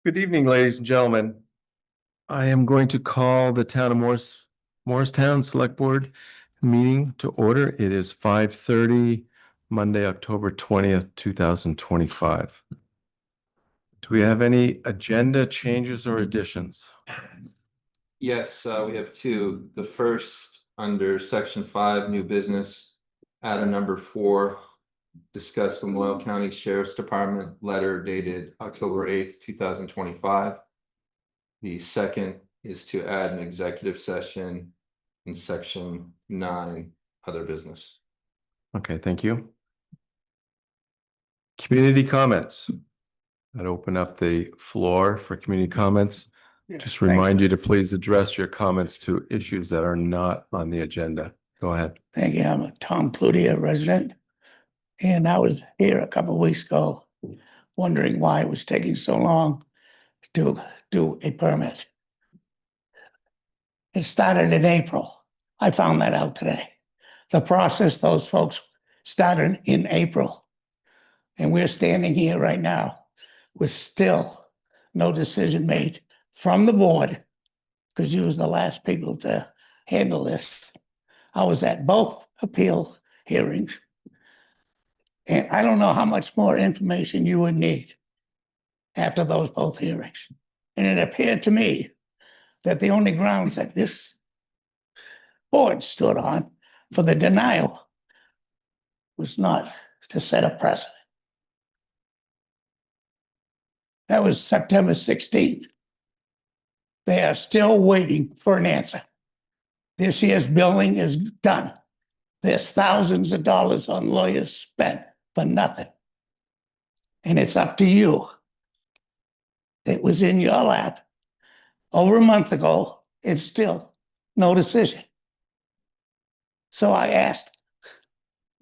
Good evening, ladies and gentlemen. I am going to call the town of Morristown Selectboard meeting to order. It is 5:30, Monday, October 20th, 2025. Do we have any agenda changes or additions? Yes, we have two. The first, under section 5, new business, item number 4, discuss the Moyle County Sheriff's Department letter dated October 8th, 2025. The second is to add an executive session in section 9, other business. Okay, thank you. Community comments. I'd open up the floor for community comments. Just remind you to please address your comments to issues that are not on the agenda. Go ahead. Thank you. I'm a Tom Cloutier resident. And I was here a couple of weeks ago wondering why it was taking so long to do a permit. It started in April. I found that out today. The process, those folks started in April. And we're standing here right now with still no decision made from the board, because you was the last people to handle this. I was at both appeal hearings. And I don't know how much more information you would need after those both hearings. And it appeared to me that the only grounds that this board stood on for the denial was not to set a precedent. That was September 16th. They are still waiting for an answer. This year's billing is done. There's thousands of dollars on lawyers spent for nothing. And it's up to you. It was in your lap over a month ago, and still no decision. So I asked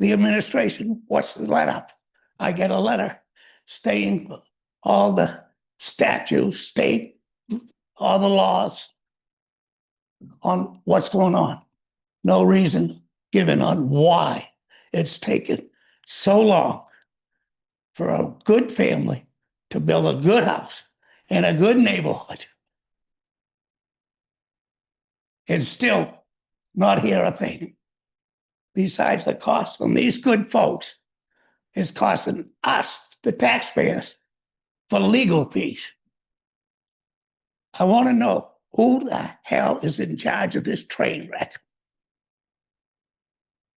the administration, what's the let up? I get a letter stating all the statutes, state, all the laws on what's going on. No reason given on why it's taken so long for a good family to build a good house in a good neighborhood. And still not hear a thing. Besides the cost on these good folks is costing us, the taxpayers, for legal fees. I want to know who the hell is in charge of this train wreck.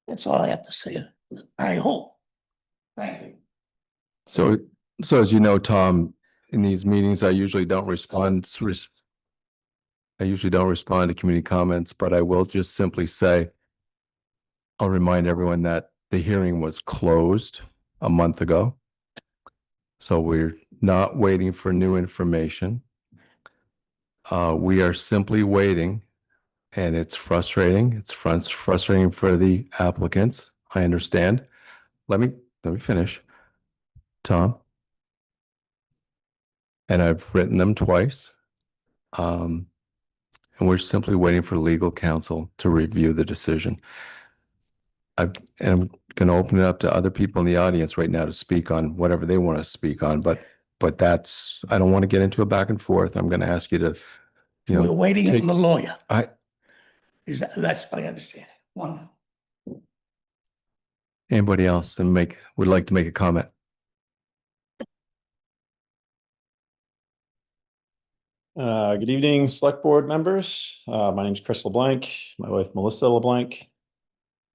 That's all I have to say. I hope. Thank you. So as you know, Tom, in these meetings, I usually don't respond to community comments, but I will just simply say, I'll remind everyone that the hearing was closed a month ago. So we're not waiting for new information. We are simply waiting, and it's frustrating. It's frustrating for the applicants. I understand. Let me finish, Tom. And I've written them twice. And we're simply waiting for legal counsel to review the decision. I'm going to open it up to other people in the audience right now to speak on whatever they want to speak on, but that's, I don't want to get into a back and forth. I'm going to ask you to, We're waiting on the lawyer. That's my understanding. One. Anybody else would like to make a comment? Good evening, select board members. My name is Chris LeBlanc, my wife Melissa LeBlanc.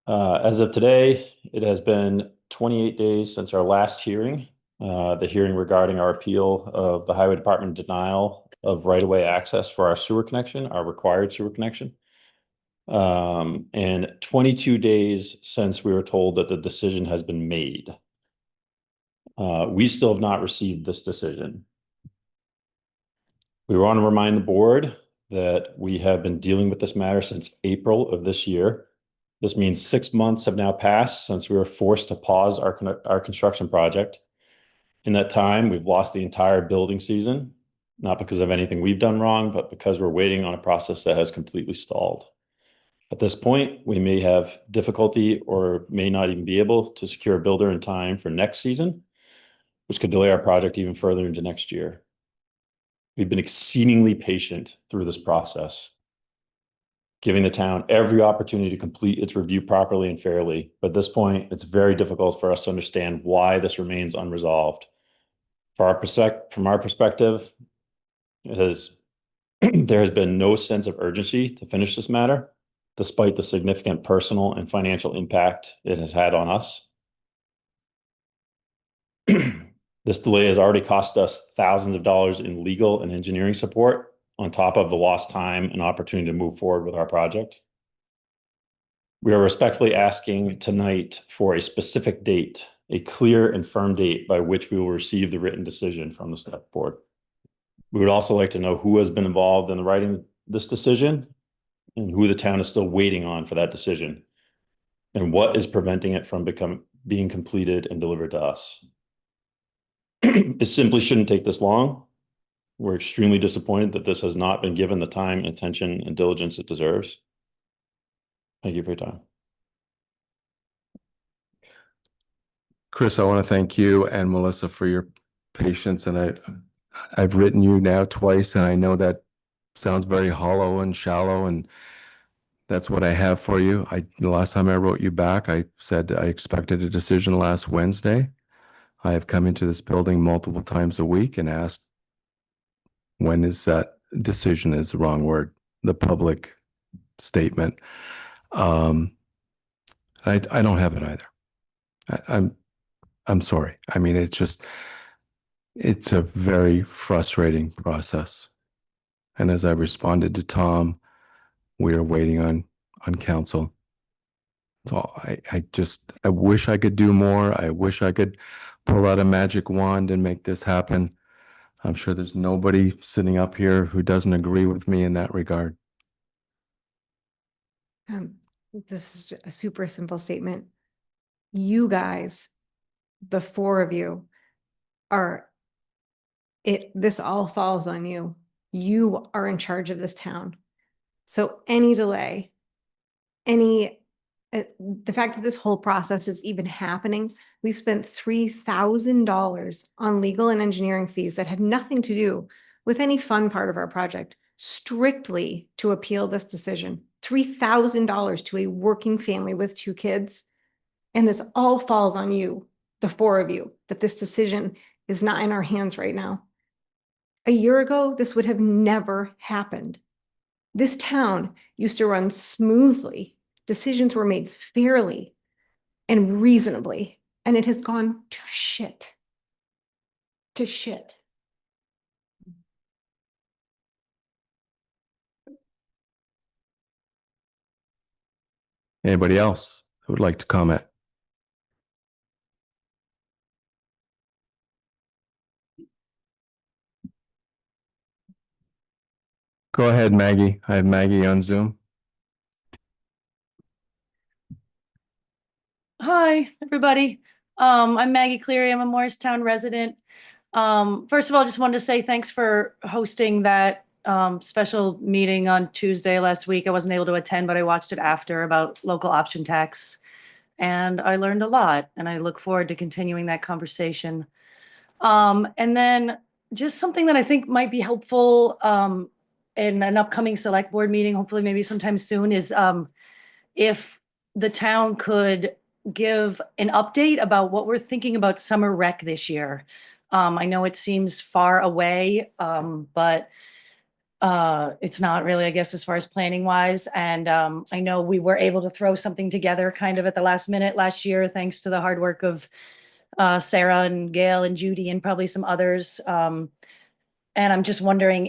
As of today, it has been 28 days since our last hearing, the hearing regarding our appeal of the Highway Department denial of right-of-way access for our sewer connection, our required sewer connection. And 22 days since we were told that the decision has been made. We still have not received this decision. We want to remind the board that we have been dealing with this matter since April of this year. This means 6 months have now passed since we were forced to pause our construction project. In that time, we've lost the entire building season, not because of anything we've done wrong, but because we're waiting on a process that has completely stalled. At this point, we may have difficulty or may not even be able to secure a builder in time for next season, which could delay our project even further into next year. We've been exceedingly patient through this process, giving the town every opportunity to complete its review properly and fairly. But at this point, it's very difficult for us to understand why this remains unresolved. From our perspective, there has been no sense of urgency to finish this matter, despite the significant personal and financial impact it has had on us. This delay has already cost us thousands of dollars in legal and engineering support, on top of the lost time and opportunity to move forward with our project. We are respectfully asking tonight for a specific date, a clear and firm date by which we will receive the written decision from the select board. We would also like to know who has been involved in writing this decision and who the town is still waiting on for that decision, and what is preventing it from being completed and delivered to us. It simply shouldn't take this long. We're extremely disappointed that this has not been given the time, attention, and diligence it deserves. Thank you for your time. Chris, I want to thank you and Melissa for your patience, and I've written you now twice, and I know that sounds very hollow and shallow, and that's what I have for you. The last time I wrote you back, I said I expected a decision last Wednesday. I have come into this building multiple times a week and asked, when is that decision, is the wrong word, the public statement. I don't have it either. I'm sorry. I mean, it's a very frustrating process. And as I responded to Tom, we are waiting on council. So I wish I could do more. I wish I could pull out a magic wand and make this happen. I'm sure there's nobody sitting up here who doesn't agree with me in that regard. This is a super simple statement. You guys, the four of you, this all falls on you. You are in charge of this town. So any delay, the fact that this whole process is even happening, we've spent $3,000 on legal and engineering fees that had nothing to do with any fun part of our project, strictly to appeal this decision. $3,000 to a working family with 2 kids. And this all falls on you, the four of you, that this decision is not in our hands right now. A year ago, this would have never happened. This town used to run smoothly. Decisions were made fairly and reasonably, and it has gone to shit. To shit. Anybody else who would like to comment? Go ahead, Maggie. I have Maggie on Zoom. Hi, everybody. I'm Maggie Cleary. I'm a Morristown resident. First of all, just wanted to say thanks for hosting that special meeting on Tuesday last week. I wasn't able to attend, but I watched it after, about local option tax. And I learned a lot, and I look forward to continuing that conversation. And then just something that I think might be helpful in an upcoming select board meeting, hopefully maybe sometime soon, is if the town could give an update about what we're thinking about summer rec this year. I know it seems far away, but it's not really, I guess, as far as planning wise. And I know we were able to throw something together kind of at the last minute last year, thanks to the hard work of Sarah and Gail and Judy and probably some others. And I'm just wondering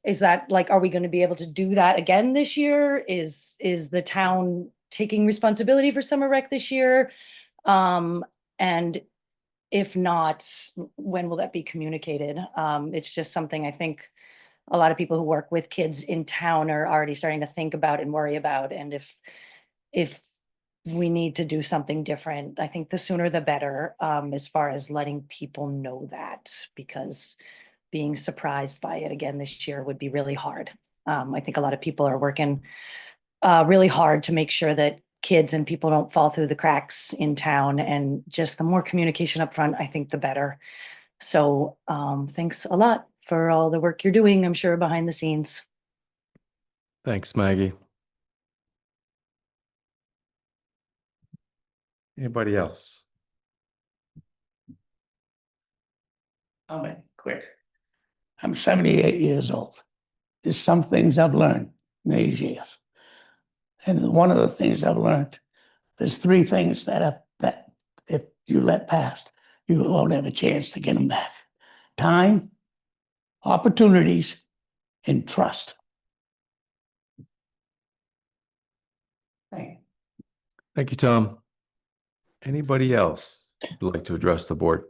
is that like, are we going to be able to do that again this year? Is the town taking responsibility for summer rec this year? And if not, when will that be communicated? It's just something I think a lot of people who work with kids in town are already starting to think about and worry about. And if we need to do something different, I think the sooner the better, as far as letting people know that, because being surprised by it again this year would be really hard. I think a lot of people are working really hard to make sure that kids and people don't fall through the cracks in town, and just the more communication up front, I think the better. So thanks a lot for all the work you're doing, I'm sure, behind the scenes. Thanks, Maggie. Anybody else? I'll make it quick. I'm 78 years old. There's some things I've learned in these years. And one of the things I've learned, there's three things that if you let pass, you won't have a chance to get them back. Time, opportunities, and trust. Thank you. Thank you, Tom. Anybody else who'd like to address the board?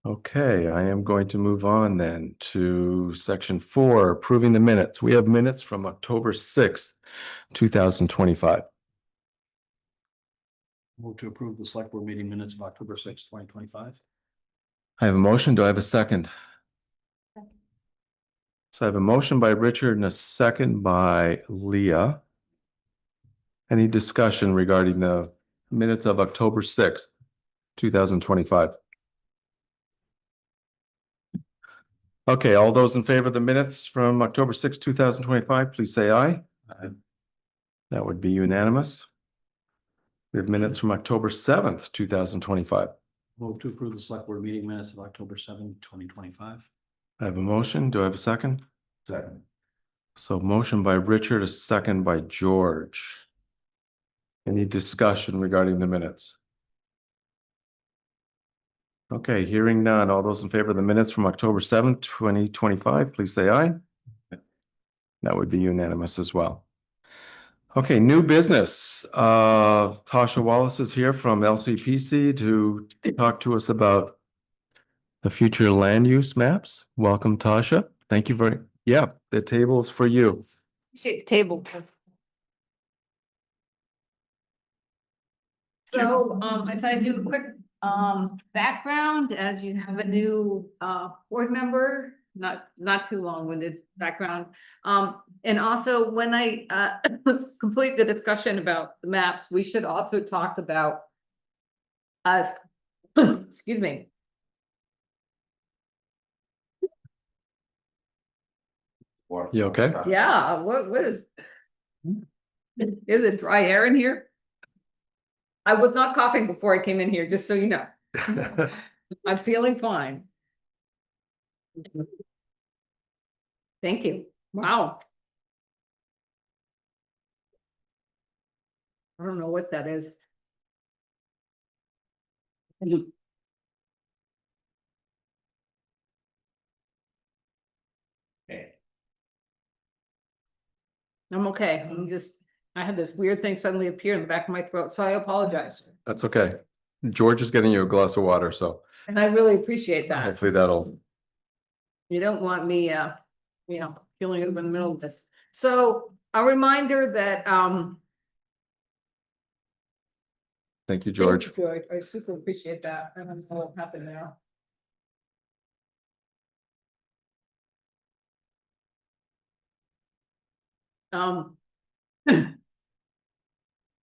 Okay, I am going to move on then to section 4, approving the minutes. We have minutes from October 6th, 2025. Move to approve the select board meeting minutes of October 6th, 2025. I have a motion. Do I have a second? So I have a motion by Richard and a second by Leah. Any discussion regarding the minutes of October 6th, 2025? Okay, all those in favor of the minutes from October 6th, 2025, please say aye. Aye. That would be unanimous. We have minutes from October 7th, 2025. Move to approve the select board meeting minutes of October 7th, 2025. I have a motion. Do I have a second? Second. So motion by Richard, a second by George. Any discussion regarding the minutes? Okay, hearing none. All those in favor of the minutes from October 7th, 2025, please say aye. That would be unanimous as well. Okay, new business. Tasha Wallace is here from LCPC to talk to us about the future land use maps. Welcome, Tasha. Thank you very, yeah, the table is for you. Appreciate the table. So, I thought I'd do a quick, background as you have a new, board member, not too long-winded background. And also when I, complete the discussion about the maps, we should also talk about, excuse me. You okay? Yeah, what is it dry air in here? I was not coughing before I came in here, just so you know. I'm feeling fine. Thank you. Wow. I don't know what that is. I'm okay. I had this weird thing suddenly appear in the back of my throat, so I apologize. That's okay. George is getting you a glass of water, so And I really appreciate that. hopefully that'll. You don't want me, feeling up in the middle of this. So a reminder that, Thank you, George. thank you, George. I super appreciate that. I don't know what happened there.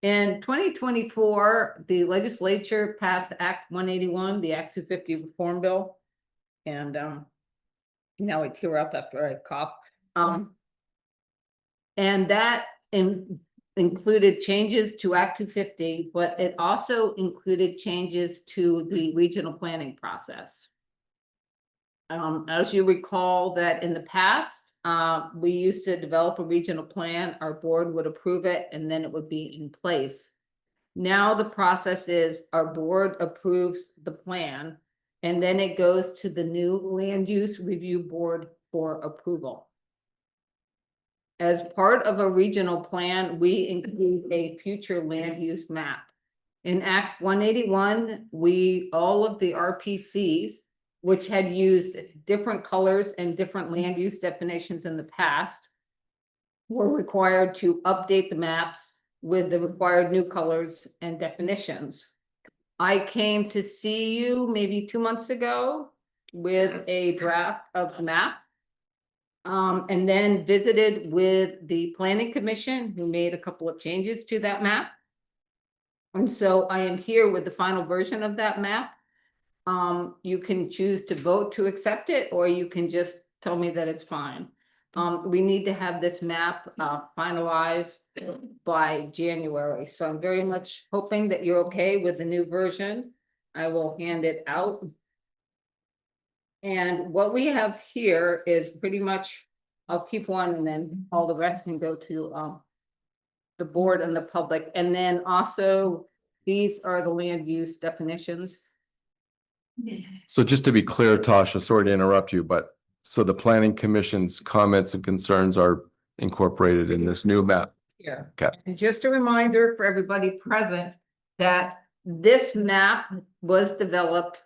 In 2024, the legislature passed Act 181, the Act 250 Reform Bill. And now I tear up after I cough. And that included changes to Act 250, but it also included changes to the regional planning process. As you recall that in the past, we used to develop a regional plan, our board would approve it, and then it would be in place. Now the process is our board approves the plan, and then it goes to the new land use review board for approval. As part of a regional plan, we include a future land use map. In Act 181, all of the RPCs, which had used different colors and different land use definitions in the past, were required to update the maps with the required new colors and definitions. I came to see you maybe 2 months ago with a draft of the map. And then visited with the planning commission, who made a couple of changes to that map. And so I am here with the final version of that map. You can choose to vote to accept it, or you can just tell me that it's fine. We need to have this map finalized by January, so I'm very much hoping that you're okay with the new version. I will hand it out. And what we have here is pretty much, I'll keep one and then all the rest can go to the board and the public. And then also, these are the land use definitions. So just to be clear, Tasha, sorry to interrupt you, but so the planning commission's comments and concerns are incorporated in this new map. Yeah. Okay. And just a reminder for everybody present that this map was developed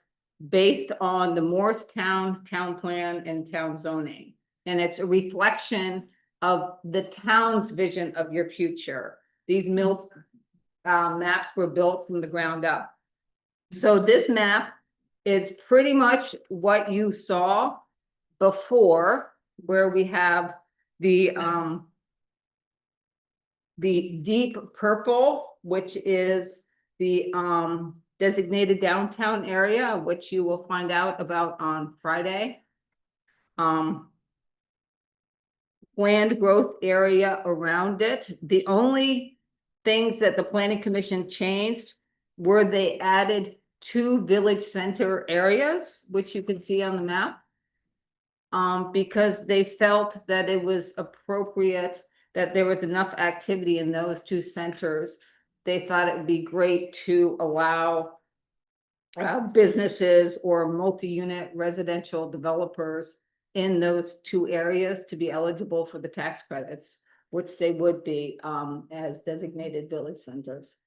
based on the Morristown town plan and town zoning. And it's a reflection of the town's vision of your future. These maps were built from the ground up. So this map is pretty much what you saw before, where we have the deep purple, which is the designated downtown area, which you will find out about on Friday. Planned growth area around it. The only things that the planning commission changed were they added 2 village center areas, which you can see on the map. Because they felt that it was appropriate, that there was enough activity in those 2 centers. They thought it would be great to allow businesses or multi-unit residential developers in those 2 areas to be eligible for the tax credits, which they would be as designated village centers.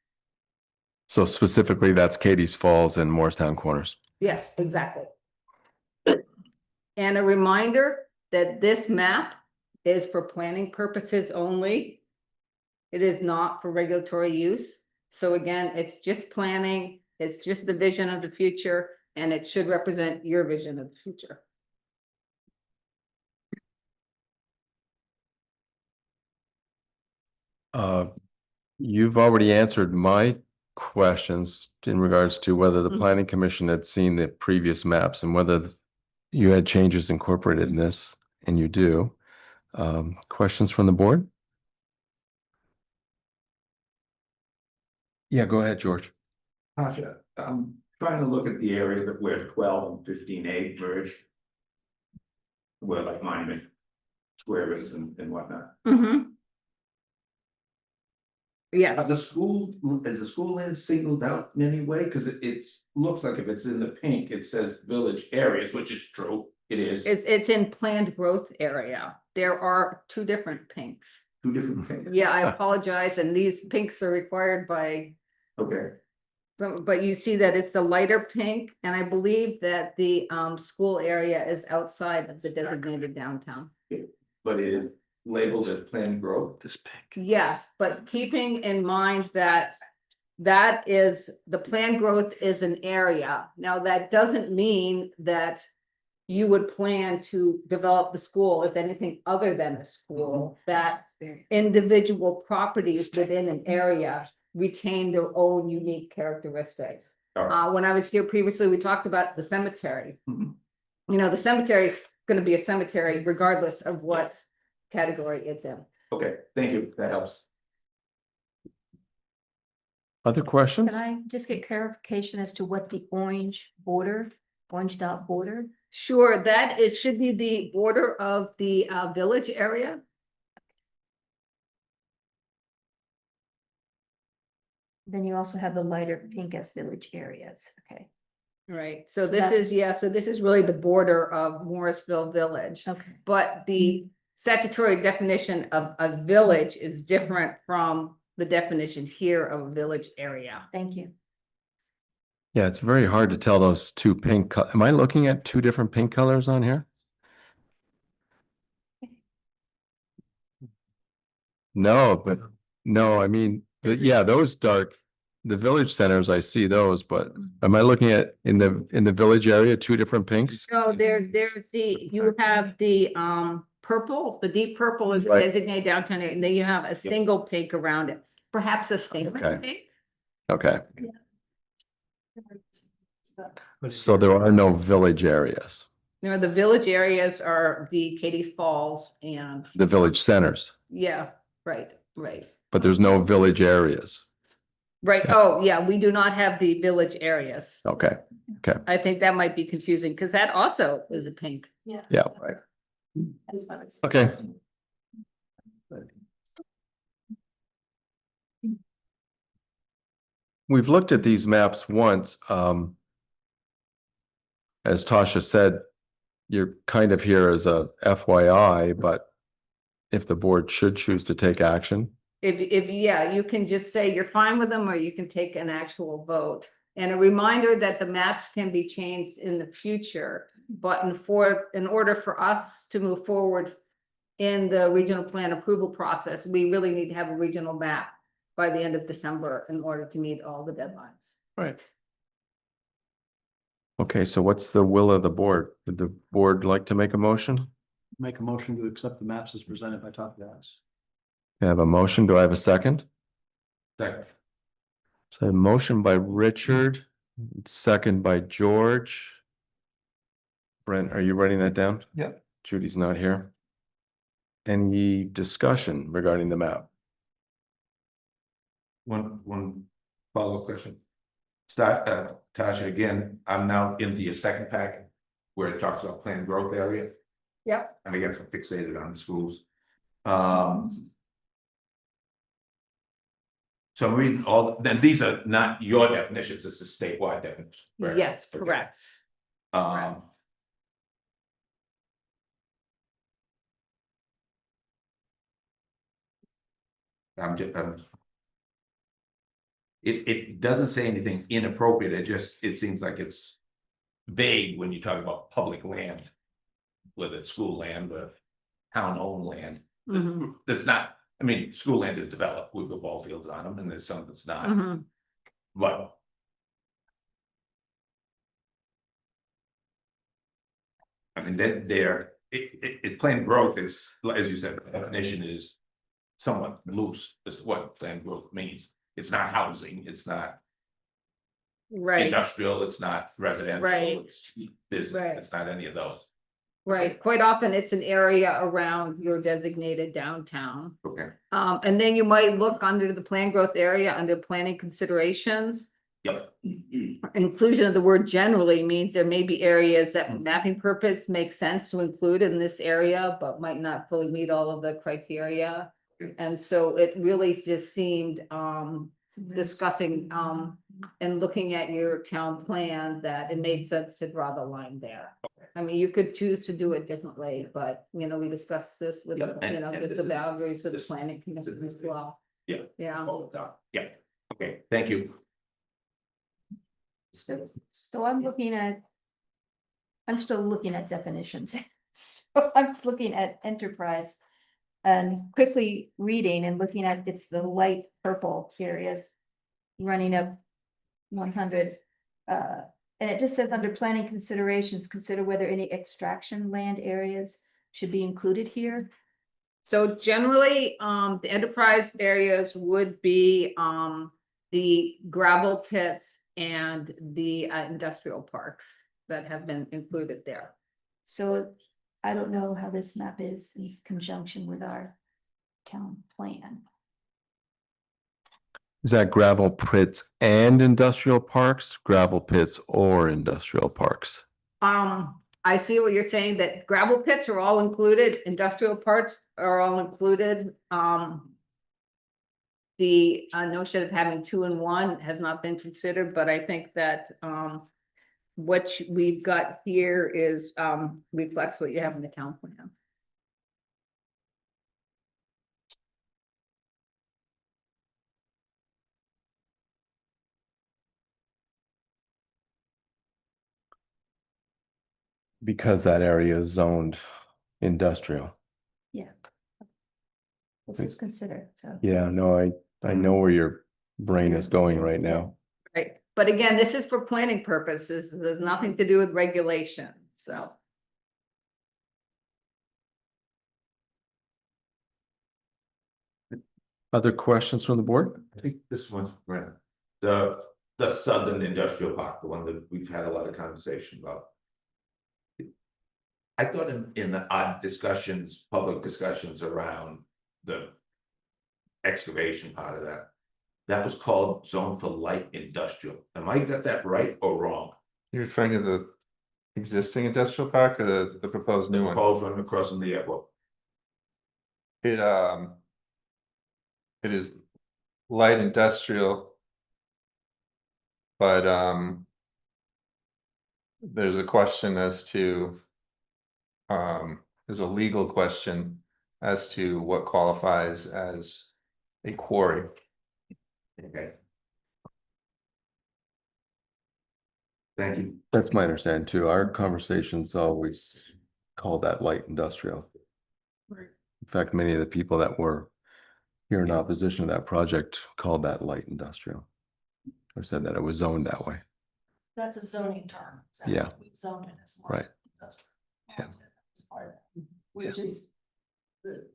So specifically, that's Katie's Falls and Morristown Corners. Yes, exactly. And a reminder that this map is for planning purposes only. It is not for regulatory use. So again, it's just planning, it's just the vision of the future, and it should represent your vision of the future. You've already answered my questions in regards to whether the Mhm. planning commission had seen the previous maps and whether you had changes incorporated in this, and you do. Questions from the board? Yeah, go ahead, George. Tasha, I'm trying to look at the area that where 12 and 15A merge. Where like Monument Square is and whatnot. Yes. Is the school land singled out in any way? Cause it's looks like if it's in the pink, it says village areas, which is true. It is It's in planned growth area. There are 2 different pinks. 2 different things. Yeah, I apologize, and these pinks are required by Okay, but you see that it's the lighter pink, and I believe that the school area is outside of the designated downtown. but it is labeled as planned growth. This pink. Yes, but keeping in mind that that is, the planned growth is an area. Now, that doesn't mean that you would plan to develop the school as anything other than a school, that individual properties within an area retain their own unique characteristics. When I was here previously, we talked about the cemetery. Mhm. You know, the cemetery is gonna be a cemetery regardless of what category it's in. Okay, thank you, that helps. Other questions? Can I just get clarification as to what the orange dot border? Sure, that it should be the border of the village area. Then you also have the lighter pink as village areas, okay, Right, so So this is, that's- yeah, so this is really the border of Morrisville Village. okay. But the statutory definition of a village is different from the definition here of a village area. Thank you. Yeah, it's very hard to tell those 2 pink. Am I looking at 2 different pink colors on here? No, but no, I mean, yeah, those dark, the village centers, I see those, but am I looking at in the village area, 2 different pinks? So there's you have the purple, the deep purple is Right. designated downtown, and then you have a single pink around it, perhaps a single Okay. pink. Okay, So there are no village areas, You know, the village areas are the Katie's Falls and, the village centers, yeah, right. but there's no village areas. Right, oh, yeah, we do not have the village areas. Okay, I think that might be confusing, because that also is a pink. yeah, right. Okay. We've looked at these maps once. As Tasha said, you're kind of here as a FYI, but if the board should choose to take action, Yeah, you can just say you're fine with them, or you can take an actual vote. And a reminder that the maps can be changed in the future, but in order for us to move forward in the regional plan approval process, we really need to have a regional map by the end of December in order to meet all the deadlines. right? Okay, so what's the will of the board? Would the board like to make a motion? Make a motion to accept the maps as presented by Top Gas. I have a motion. Do I have a second? Second. So a motion by Richard, second by George. Brent, are you writing that down? Yep. Judy's not here. Any discussion regarding the map? One follow-up question. Tasha, again, I'm now into your second packet where it talks about planned growth area. Yep. And I guess I'm fixated on the schools. So I'm reading then these are not your definitions, it's a statewide definition. correct? Yes, Okay. correct. It doesn't say anything inappropriate, it seems like it's vague when you talk about public land. Whether it's school land or town-owned land. Mhm. That's not, I mean, school land is developed, we've got ball fields on them, and there's some that's not, Mhm. but. I mean, planned growth is, as you said, the definition is somewhat loose, is what planned growth means. It's not housing, it's not Right, industrial, it's not residential, Right. it's business, Right. it's not any of those. right. Quite often it's an area around your designated downtown. Okay. And then you might look under the plan growth area, under planning considerations. Yep. Inclusion of the word generally means there may be areas that for mapping purpose make sense to include in this area, but might not fully meet all of the criteria. And so it really just seemed, discussing, and looking at your town plan, that it made sense to draw the line there. I mean, you could choose to do it differently, but, we discussed this with, Yep, and just this the is- boundaries for the this- planning commission as well. Yeah. Yeah. Yeah, okay, thank you. So I'm still looking at definitions. So I'm looking at enterprise and quickly reading and looking at, it's the light purple areas running up 100. And it just says under planning considerations, consider whether any extraction land areas should be included here. So generally, the enterprise areas would be, the gravel pits and the industrial parks that have been included there. So I don't know how this map is in conjunction with our town plan. Is that gravel pits and industrial parks, gravel pits or industrial parks? I see what you're saying, that gravel pits are all included, industrial parts are all included. The notion of having 2 in 1 has not been considered, but I think that, what we've got here is, reflects what you have in the town plan. Because that area is zoned industrial. Yeah. This is considered, so. Yeah, no, I know where your brain is going right now. Right, but again, this is for planning purposes, there's nothing to do with regulation, so. Other questions from the board? I think this one's, the the Southern Industrial Park, the one that we've had a lot of conversation about. I thought in the odd discussions, public discussions around the excavation part of that, that was called zone for light industrial. Am I got that right or wrong? You're referring to the existing industrial park or the proposed new one? Proposed one across from the airport. It is light industrial. But there's a question as to there's a legal question as to what qualifies as a quarry. Okay. Thank you. That's my understanding too. Our conversations always call that light industrial. In fact, many of the people that were here in opposition to that project called that light industrial. Or said that it was zoned that way. That's a zoning term. Yeah. We zoned it as Right. industrial. Yeah. As part of it, which is the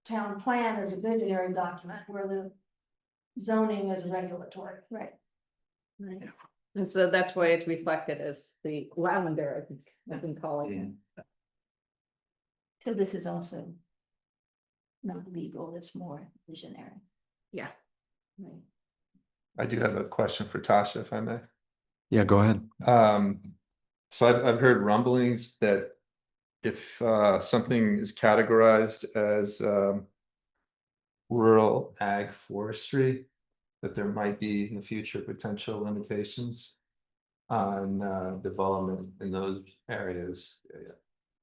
town plan is a visionary document where the zoning is regulatory. Right. Right. And so that's why it's reflected as the lavender, I think, I've been calling it. So this is also not legal, it's more visionary. Yeah. Right. I do have a question for Tasha, if I may. Yeah, go ahead. So I've heard rumblings that if something is categorized as rural ag forestry, that there might be in the future potential limitations on development in those areas.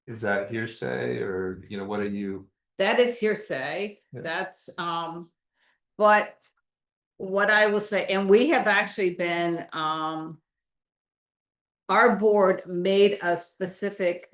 Is that hearsay, or what are you? That is hearsay, Yeah. that's, but what I will say, and we have actually been, our board made a specific,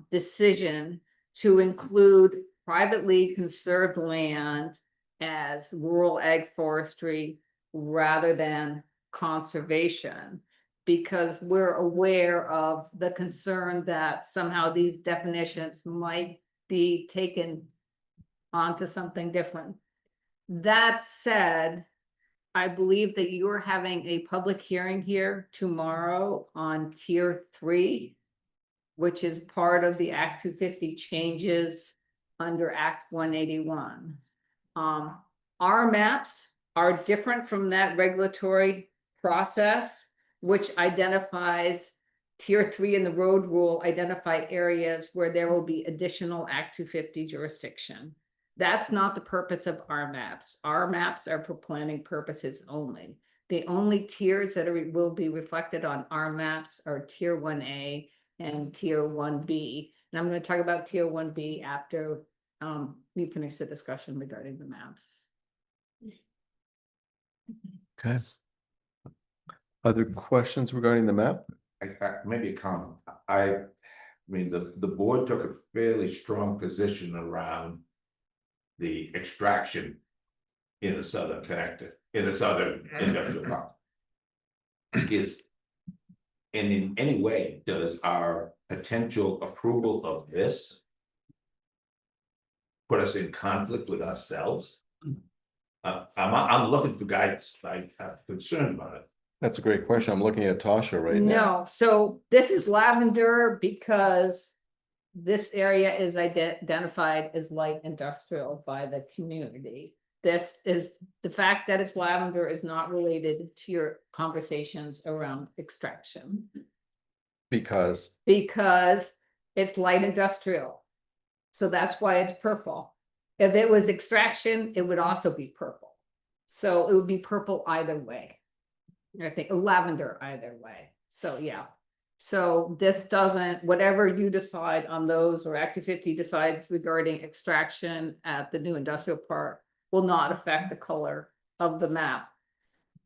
decision to include privately conserved land as rural ag forestry rather than conservation. Because we're aware of the concern that somehow these definitions might be taken onto something different. That said, I believe that you're having a public hearing here tomorrow on tier 3, which is part of the Act 250 changes under Act 181. Our maps are different from that regulatory process, which identifies tier 3 in the road rule, identified areas where there will be additional Act 250 jurisdiction. That's not the purpose of our maps. Our maps are for planning purposes only. The only tiers that will be reflected on our maps are tier 1A and tier 1B. And I'm going to talk about tier 1B after we finish the discussion regarding the maps. Okay. Other questions regarding the map? Maybe a comment. I mean, the board took a fairly strong position around the extraction in the southern connector, in the southern industrial park. And in any way, does our potential approval of this put us in conflict with ourselves? I'm looking for guidance. I'm concerned about it. That's a great question. I'm looking at Tasha right now. No, so this is lavender because this area is identified as light industrial by the community. This is, the fact that it's lavender is not related to your conversations around extraction. Because It's light industrial. So that's why it's purple. If it was extraction, it would also be purple. So it would be purple either way. I think lavender either way. So yeah. So this doesn't, whatever you decide on those, or Act 250 decides regarding extraction at the new industrial park, will not affect the color of the map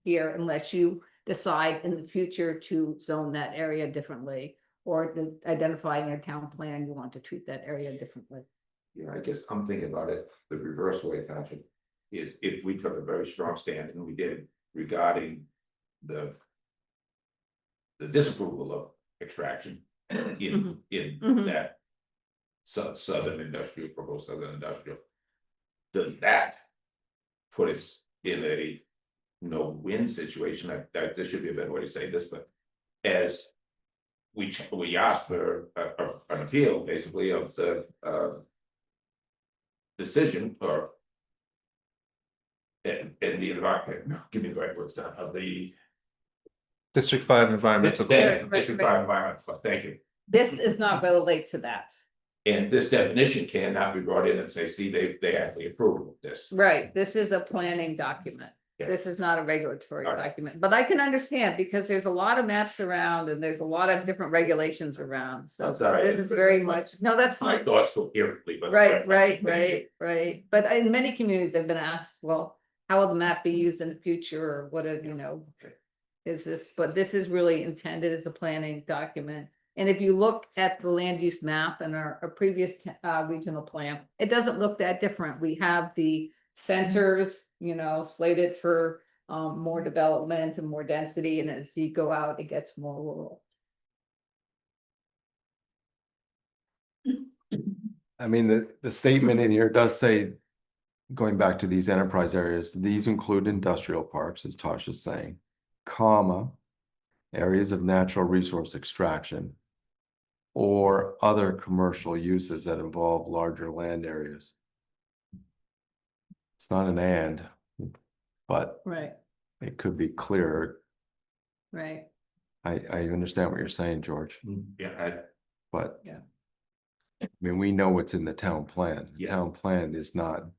here unless you decide in the future to zone that area differently, or to identify in your town plan you want to treat that area differently. Yeah, I guess I'm thinking about it the reverse way, Tasha, is if we took a very strong stand, and we did, regarding the disapproval of extraction in Mhm. that southern industrial, proposed southern industrial, does that put us in a no-win situation, there should be a better way to say this, but as we asked for an appeal, basically, of the, decision, or in the environment, no, give me the right words, down of the. District 5 environmental. Right, District right. 5 environment, thank you. This is not relate to that. And this definition cannot be brought in and say, see, they actually approve of this. Right, this is a planning document. Yeah. This is not a regulatory All right. document, but I can understand because there's a lot of maps around and there's a lot of different regulations around, so That's all right. this is very much, no, that's My fine. thoughts coherently, but. Right. But in many communities, I've been asked, well, how will the map be used in the future, or what are, is this, but this is really intended as a planning document. And if you look at the land use map and our previous regional plan, it doesn't look that different. We have the centers, slated for more development and more density, and as you go out, it gets more rural. I mean, the statement in here does say, going back to these enterprise areas, these include industrial parks, as Tosh is saying, comma, areas of natural resource extraction, or other commercial uses that involve larger land areas. It's not an and, but Right, it could be clearer. right. I understand what you're saying, George, Yeah, but Yeah. I mean, we know what's in the town plan. The Yeah. town plan is not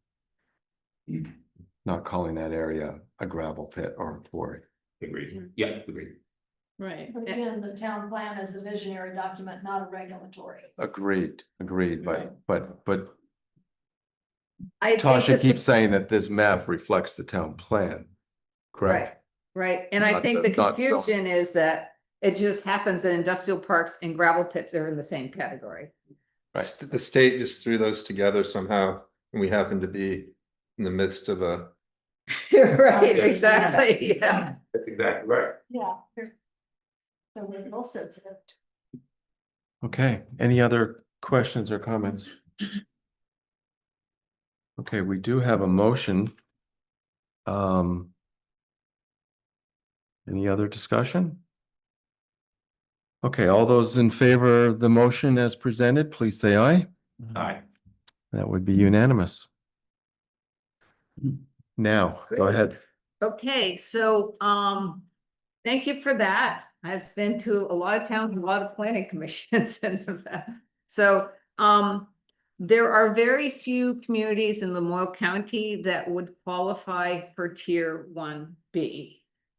calling that area a gravel pit or a quarry. agreed, yeah, agreed. Right. But again, the town plan is a visionary document, not a regulatory. Agreed, Right. but I think Tasha this keeps is- saying that this map reflects the town plan, correct? Right, and I Not think the- the not the- confusion is that it just happens that industrial parks and gravel pits are in the same category. Right. The state just threw those together somehow, and we happen to be in the midst of a. Right, Yeah. exactly, yeah. That's exactly right. Yeah. So we're real sensitive. Okay, any other questions or comments? Okay, we do have a motion. Any other discussion? Okay, all those in favor of the motion as presented, please say aye. Aye. That would be unanimous. Now, go ahead. Okay, so, thank you for that. I've been to a lot of towns, a lot of planning commissions and that. So, there are very few communities in Lamoille County that would qualify for Tier 1B.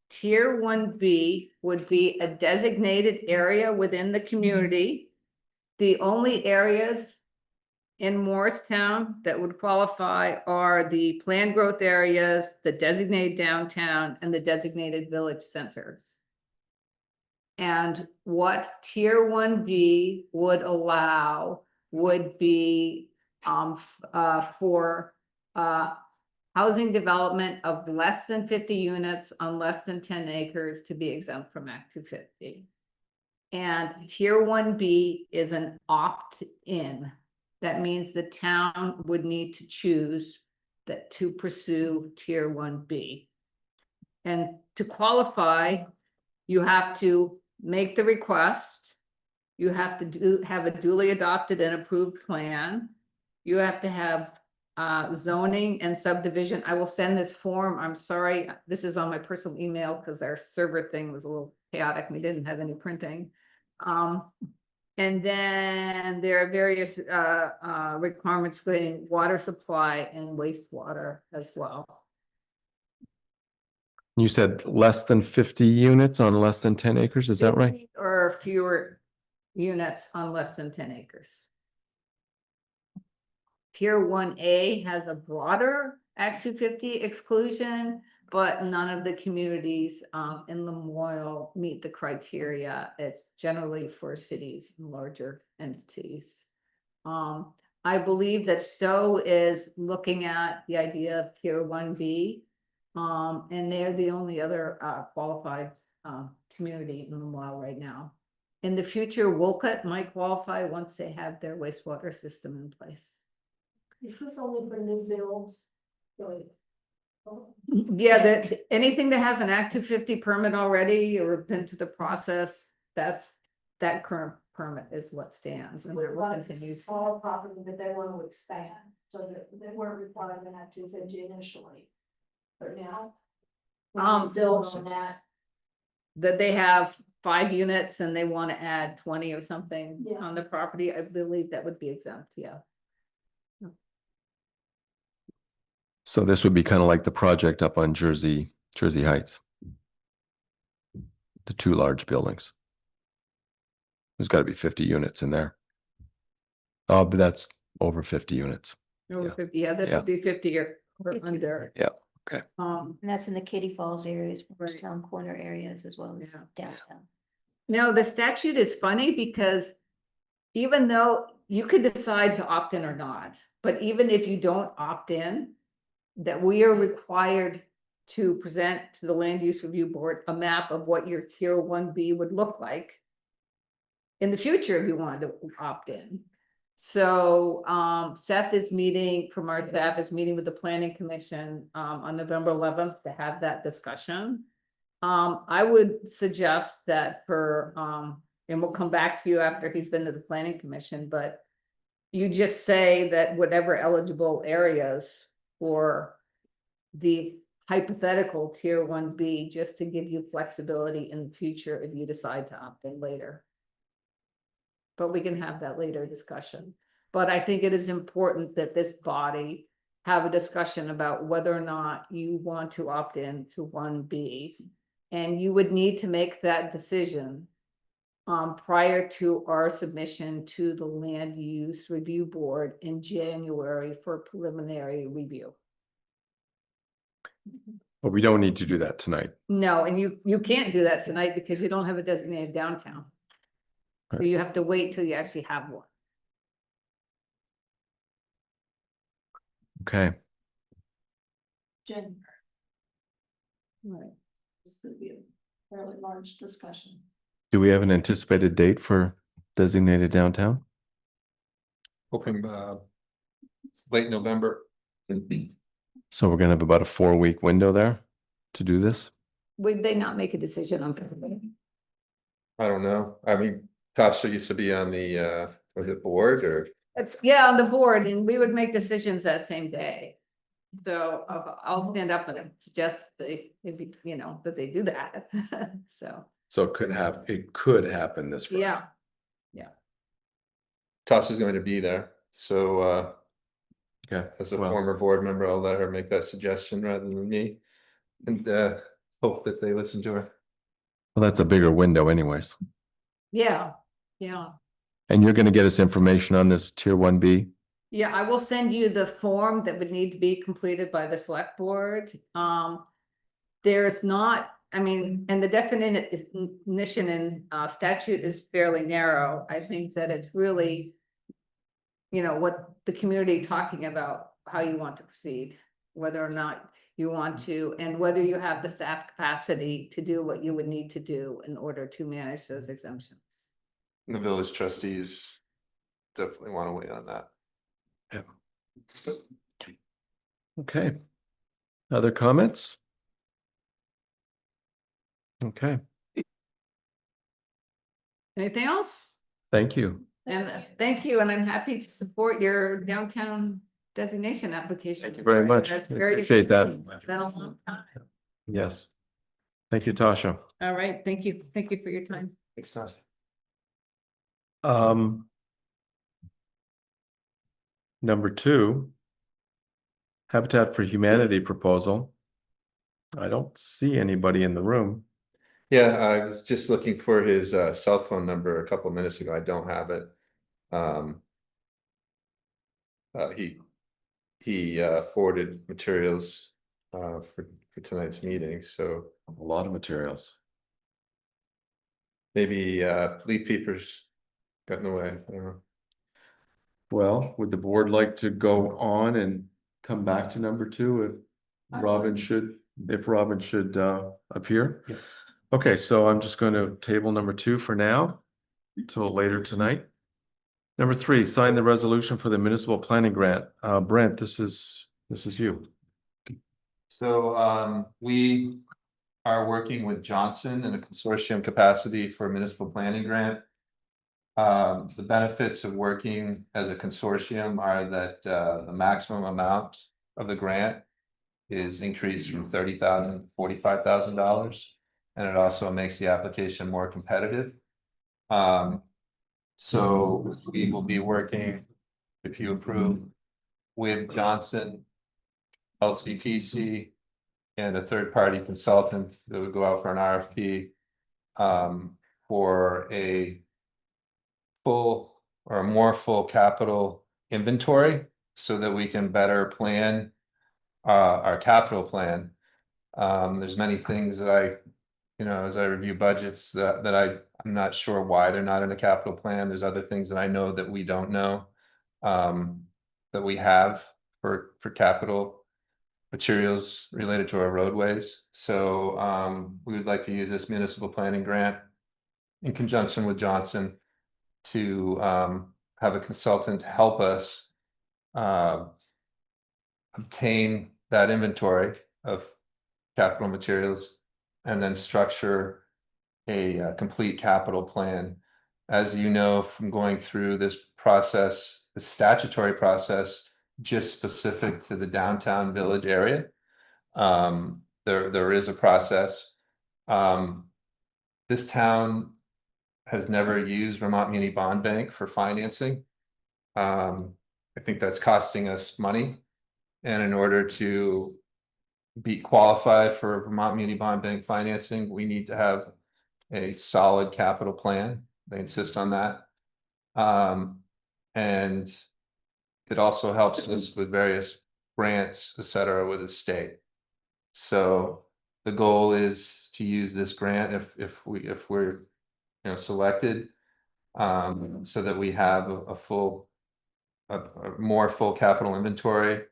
Tier 1B would be a designated area within the community. The only areas in Morristown that would qualify are the planned growth areas, the designated downtown, and the designated village centers. And what Tier 1B would allow would be for housing development of less than 50 units on less than 10 acres to be exempt from Act 250. And Tier 1B is an opt-in. That means the town would need to choose that to pursue Tier 1B. And to qualify, you have to make the request. You have to have a duly adopted and approved plan. You have to have zoning and subdivision. I will send this form. I'm sorry, this is on my personal email because our server thing was a little chaotic. We didn't have any printing. And then there are various requirements for water supply and wastewater as well. You said less than 50 units on less than 10 acres, is that right? Or fewer units on less than 10 acres. Tier 1A has a broader Act 250 exclusion, but none of the communities in Lamoille meet the criteria. It's generally for cities and larger entities. I believe that Stowe is looking at the idea of Tier 1B. And they're the only other qualified community in Lamoille right now. In the future, Wolcott might qualify once they have their wastewater system in place. Is this only for new builds? Yeah, that, anything that has an Act 250 permit already or been to the process, that current permit is what stands. And that will continue. Small property that they want to expand, so that they weren't required to have 250 initially. But now. Build on that. That they have 5 units and they want to add 20 or something Yeah. on the property, I believe that would be exempt, yeah. So this would be kind of like the project up on Jersey Heights. The 2 large buildings. There's got to be 50 units in there. Oh, but that's over 50 units. Over Yeah. 50, yeah, this Yeah. would be 50 or under. Yeah, okay. And that's in the Katy Falls areas, Right. Morristown corner areas, as well as Yeah. downtown. Now, the statute is funny because even though you could decide to opt in or not, but even if you don't opt in, that we are required to present to the Land Use Review Board a map of what your tier 1B would look like in the future if you wanted to opt in. So Seth is meeting, from our staff, is meeting with the Planning Commission on November 11th to have that discussion. I would suggest that for, and we'll come back to you after he's been to the Planning Commission, but you just say that whatever eligible areas for the hypothetical tier 1B, just to give you flexibility in the future if you decide to opt in later. But we can have that later discussion. But I think it is important that this body have a discussion about whether or not you want to opt in to 1B. And you would need to make that decision prior to our submission to the Land Use Review Board in January for preliminary review. But we don't need to do that tonight. No, and you can't do that tonight because you don't have a designated downtown. So you have to wait till you actually have one. Okay. January. Right. This could be a fairly large discussion. Do we have an anticipated date for designated downtown? Hoping late November. So we're gonna have about a 4-week window there to do this? Would they not make a decision on February? I don't know. I mean, Tasha used to be on the was it board or? It's, yeah, on the board, and we would make decisions that same day. So I'll stand up and suggest they, you know, that they do that. So, So it could happen this Friday. yeah, Tasha's going to be there, so Okay. as a Well, former board member, I'll let her make that suggestion rather than me. And hope that they listen to her. well, that's a bigger window anyways. yeah. And you're gonna get us information on this tier 1B? Yeah, I will send you the form that would need to be completed by the select board. There's not, I mean, and the definition in statute is fairly narrow. I think that it's really, you know, what the community talking about, how you want to proceed, whether or not you want to, and whether you have the staff capacity to do what you would need to do in order to manage those exemptions. And the village trustees definitely want to weigh on that. Okay. Other comments? Okay, Anything else? thank you. And thank you, and I'm happy to support your downtown designation application. Thank you very much. That's very. Appreciate that. It's been a long time. Yes. Thank you, Tasha. All right, thank you for your time. Thanks, Tasha. Number 2. Habitat for Humanity proposal. I don't see anybody in the room. Yeah, I was just looking for his cell phone number a couple of minutes ago. I don't have it. He forwarded materials for tonight's meeting, so A lot of materials. maybe leaf peepers got in the way. I don't know. Well, would the board like to go on and come back to number 2 if Robin should appear? Yeah. Okay, so I'm just going to table number 2 for now, till later tonight. Number 3, sign the resolution for the municipal planning grant. Brent, this is you. So we are working with Johnson in a consortium capacity for a municipal planning grant. The benefits of working as a consortium are that the maximum amount of the grant is increased from $30,000 to $45,000. And it also makes the application more competitive. So we will be working, if you approve, with Johnson, LCPC, and a third-party consultant that would go out for an RFP for a full or a more full capital inventory so that we can better plan our capital plan. There's many things that as I review budgets that I'm not sure why they're not in a capital plan. There's other things that I know that we don't know that we have for capital materials related to our roadways. So we would like to use this municipal planning grant in conjunction with Johnson to have a consultant help us obtain that inventory of capital materials and then structure a complete capital plan. As you know, from going through this process, the statutory process, just specific to the downtown village area, there is a process. This town has never used Vermont Muni Bond Bank for financing. I think that's costing us money. And in order to be qualified for Vermont Muni Bond Bank financing, we need to have a solid capital plan. They insist on that. And it also helps us with various grants, et cetera, with the state. So the goal is to use this grant if we're selected, so that we have a more full capital inventory.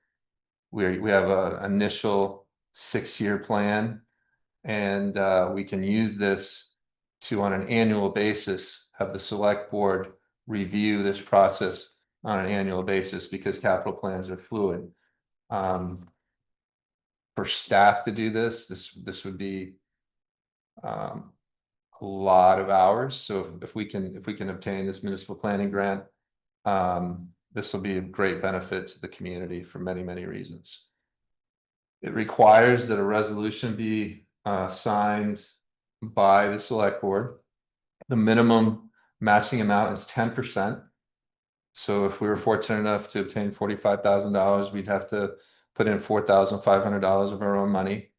We have an initial 6-year plan, and we can use this to, on an annual basis, have the select board review this process on an annual basis because capital plans are fluid. For staff to do this would be a lot of hours. So if we can obtain this municipal planning grant, this will be a great benefit to the community for many, many reasons. It requires that a resolution be signed by the select board. The minimum matching amount is 10%. So if we were fortunate enough to obtain $45,000, we'd have to put in $4,500 of our own money.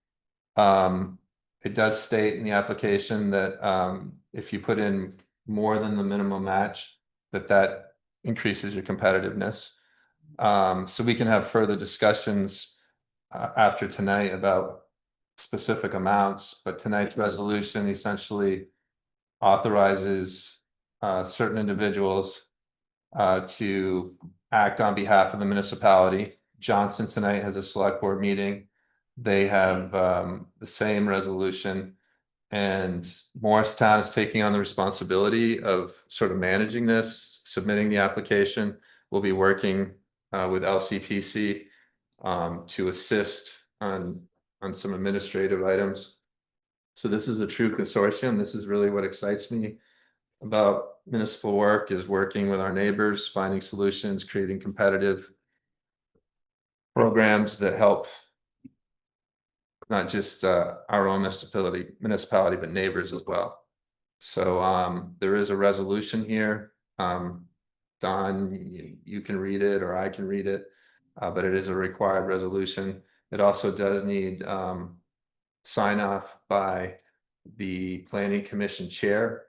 It does state in the application that if you put in more than the minimum match, that increases your competitiveness. So we can have further discussions after tonight about specific amounts, but tonight's resolution essentially authorizes certain individuals to act on behalf of the municipality. Johnson tonight has a select board meeting. They have the same resolution, and Morristown is taking on the responsibility of sort of managing this, submitting the application. We'll be working with LCPC to assist on some administrative items. So this is a true consortium. This is really what excites me about municipal work, is working with our neighbors, finding solutions, creating competitive programs that help not just our own municipality, but neighbors as well. So there is a resolution here. Don, you can read it, or I can read it, but it is a required resolution. It also does need sign off by the planning commission chair.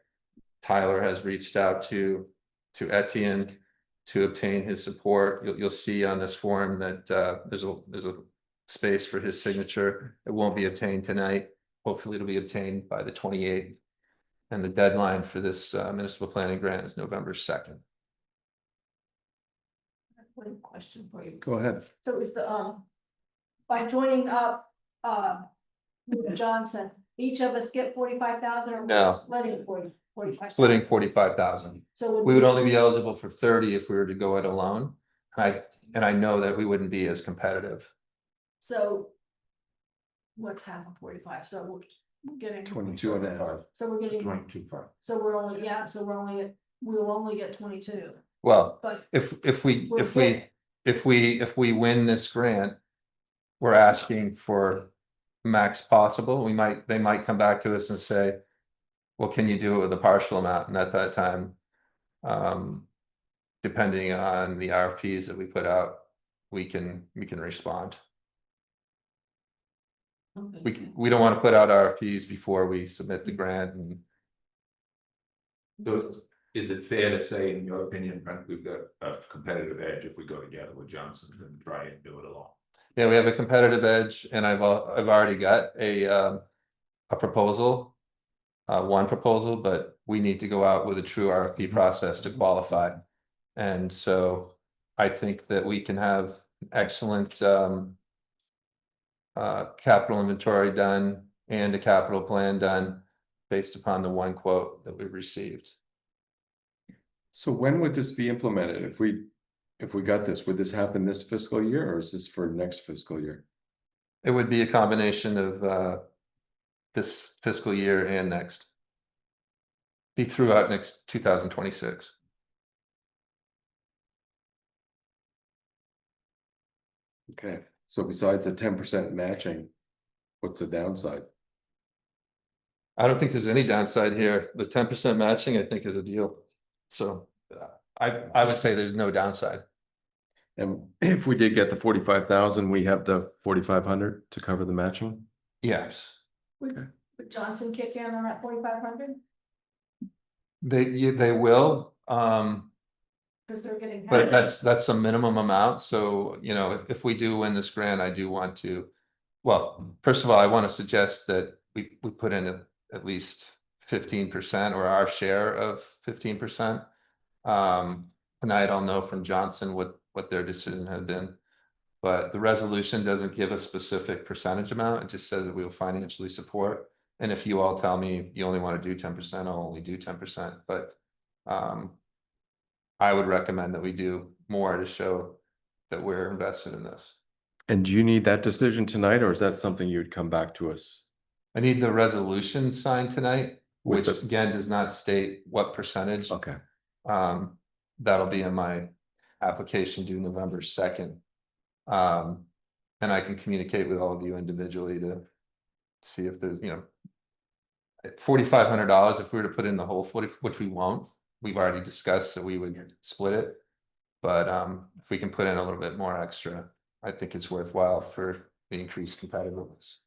Tyler has reached out to Etienne to obtain his support. You'll see on this form that there's a space for his signature. It won't be obtained tonight. Hopefully it'll be obtained by the 28th. And the deadline for this municipal planning grant is November 2nd. One question for you. Go ahead. So is the, by joining up, with Johnson, each of us get 45,000 or No. splitting 45,000? Splitting 45,000. So We would only be eligible for 30 if we were to go it alone. And I know that we wouldn't be as competitive. So what's half of 45, so we're getting. 22 and a half. So we're getting, 22.5. so we're only, yeah, so we'll only get 22, Well, but if we, we'll if get we, if we win this grant, we're asking for max possible. They might come back to us and say, well, can you do it with a partial amount? And at that time, depending on the RFPs that we put out, we can respond. We don't want to put out RFPs before we submit the grant, and So is it fair to say, in your opinion, Brent, we've got a competitive edge if we go together with Johnson and try and do it alone? yeah, we have a competitive edge, and I've already got a proposal. One proposal, but we need to go out with a true RFP process to qualify. And so I think that we can have excellent capital inventory done and a capital plan done based upon the one quote that we received. So when would this be implemented? If we got this, would this happen this fiscal year, or is this for next fiscal year? It would be a combination of this fiscal year and next. Be throughout next 2026. Okay, so besides the 10% matching, what's the downside? I don't think there's any downside here. The 10% matching, I think, is a deal. So I would say there's no downside. And if we did get the 45,000, we have the 4,500 to cover the matching? Yes. would Johnson kick in on that 4,500? They will, Because they're getting. but that's a minimum amount. So, you know, if we do win this grant, I do want to. Well, first of all, I want to suggest that we put in at least 15% or our share of 15%. Tonight I'll know from Johnson what their decision had been. But the resolution doesn't give a specific percentage amount. It just says that we will financially support. And if you all tell me you only want to do 10%, I'll only do 10%. But I would recommend that we do more to show that we're invested in this. And do you need that decision tonight, or is that something you'd come back to us? I need the resolution signed tonight, With which the- again does not state what percentage. Okay, That'll be in my application due November 2nd. And I can communicate with all of you individually to see if there's, you know, $4,500, if we were to put in the whole 40, which we won't, we've already discussed that we would split it. But if we can put in a little bit more extra, I think it's worthwhile for the increased competitiveness.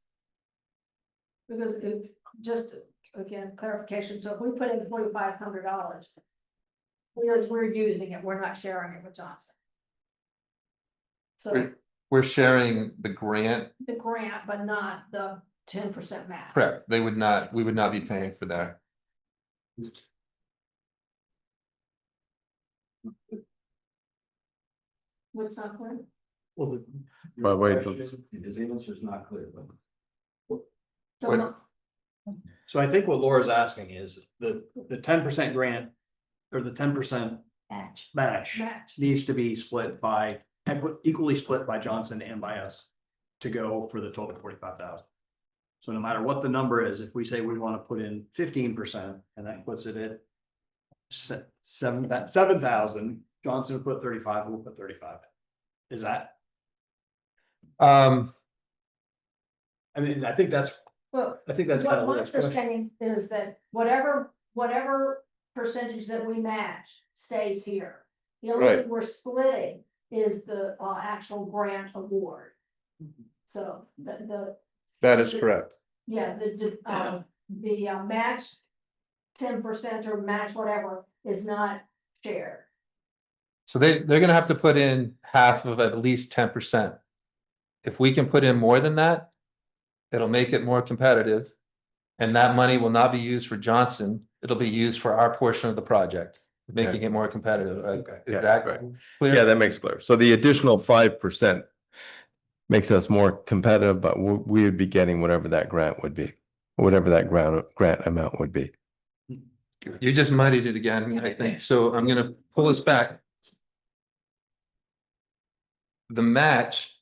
Because if, just again, clarification, so if we put in $4,500. We're using it, we're not sharing it with Johnson. So We're sharing the grant, the grant, but not the 10% match. correct? We would not be paying for that. What's not clear? Well, But wait, question, let's- his answer is not clear. So What- no- So I think what Laura's asking is the 10% grant or the 10% Match. match match. needs to be split by equally split by Johnson and by us to go for the total 45,000. So no matter what the number is, if we say we want to put in 15% and that puts it at 7,000, Johnson will put 35, we'll put 35. Is that? I mean, I think that's Well, kind of what my Laura's question. understanding is that whatever percentage that we match stays here. The only Right. thing we're splitting is the actual grant award. So That is correct. yeah, the match 10% or match whatever is not shared. So they're gonna have to put in half of at least 10%. If we can put in more than that, it'll make it more competitive. And that money will not be used for Johnson, it'll be used for our portion of the project, making it more competitive. Is that right. clear? Yeah, that makes clear. So the additional 5% makes us more competitive, but we would be getting whatever that grant would be, whatever that grant amount would be. You just muddied it again, I think, so I'm gonna pull us back. The match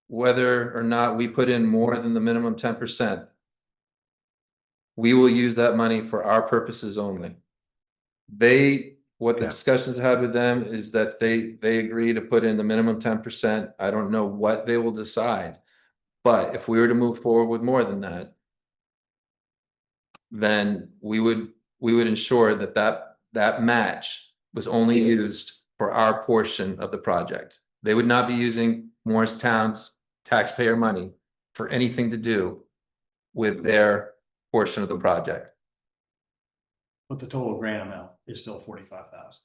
whether or not we put in more than the minimum 10%, we will use that money for our purposes only. What the discussions I had with them is that they agree to put in the minimum 10%. I don't know what they will decide. But if we were to move forward with more than that, then we would ensure that match was only used for our portion of the project. They would not be using Morristown's taxpayer money for anything to do with their portion of the project. But the total grant amount is still 45,000.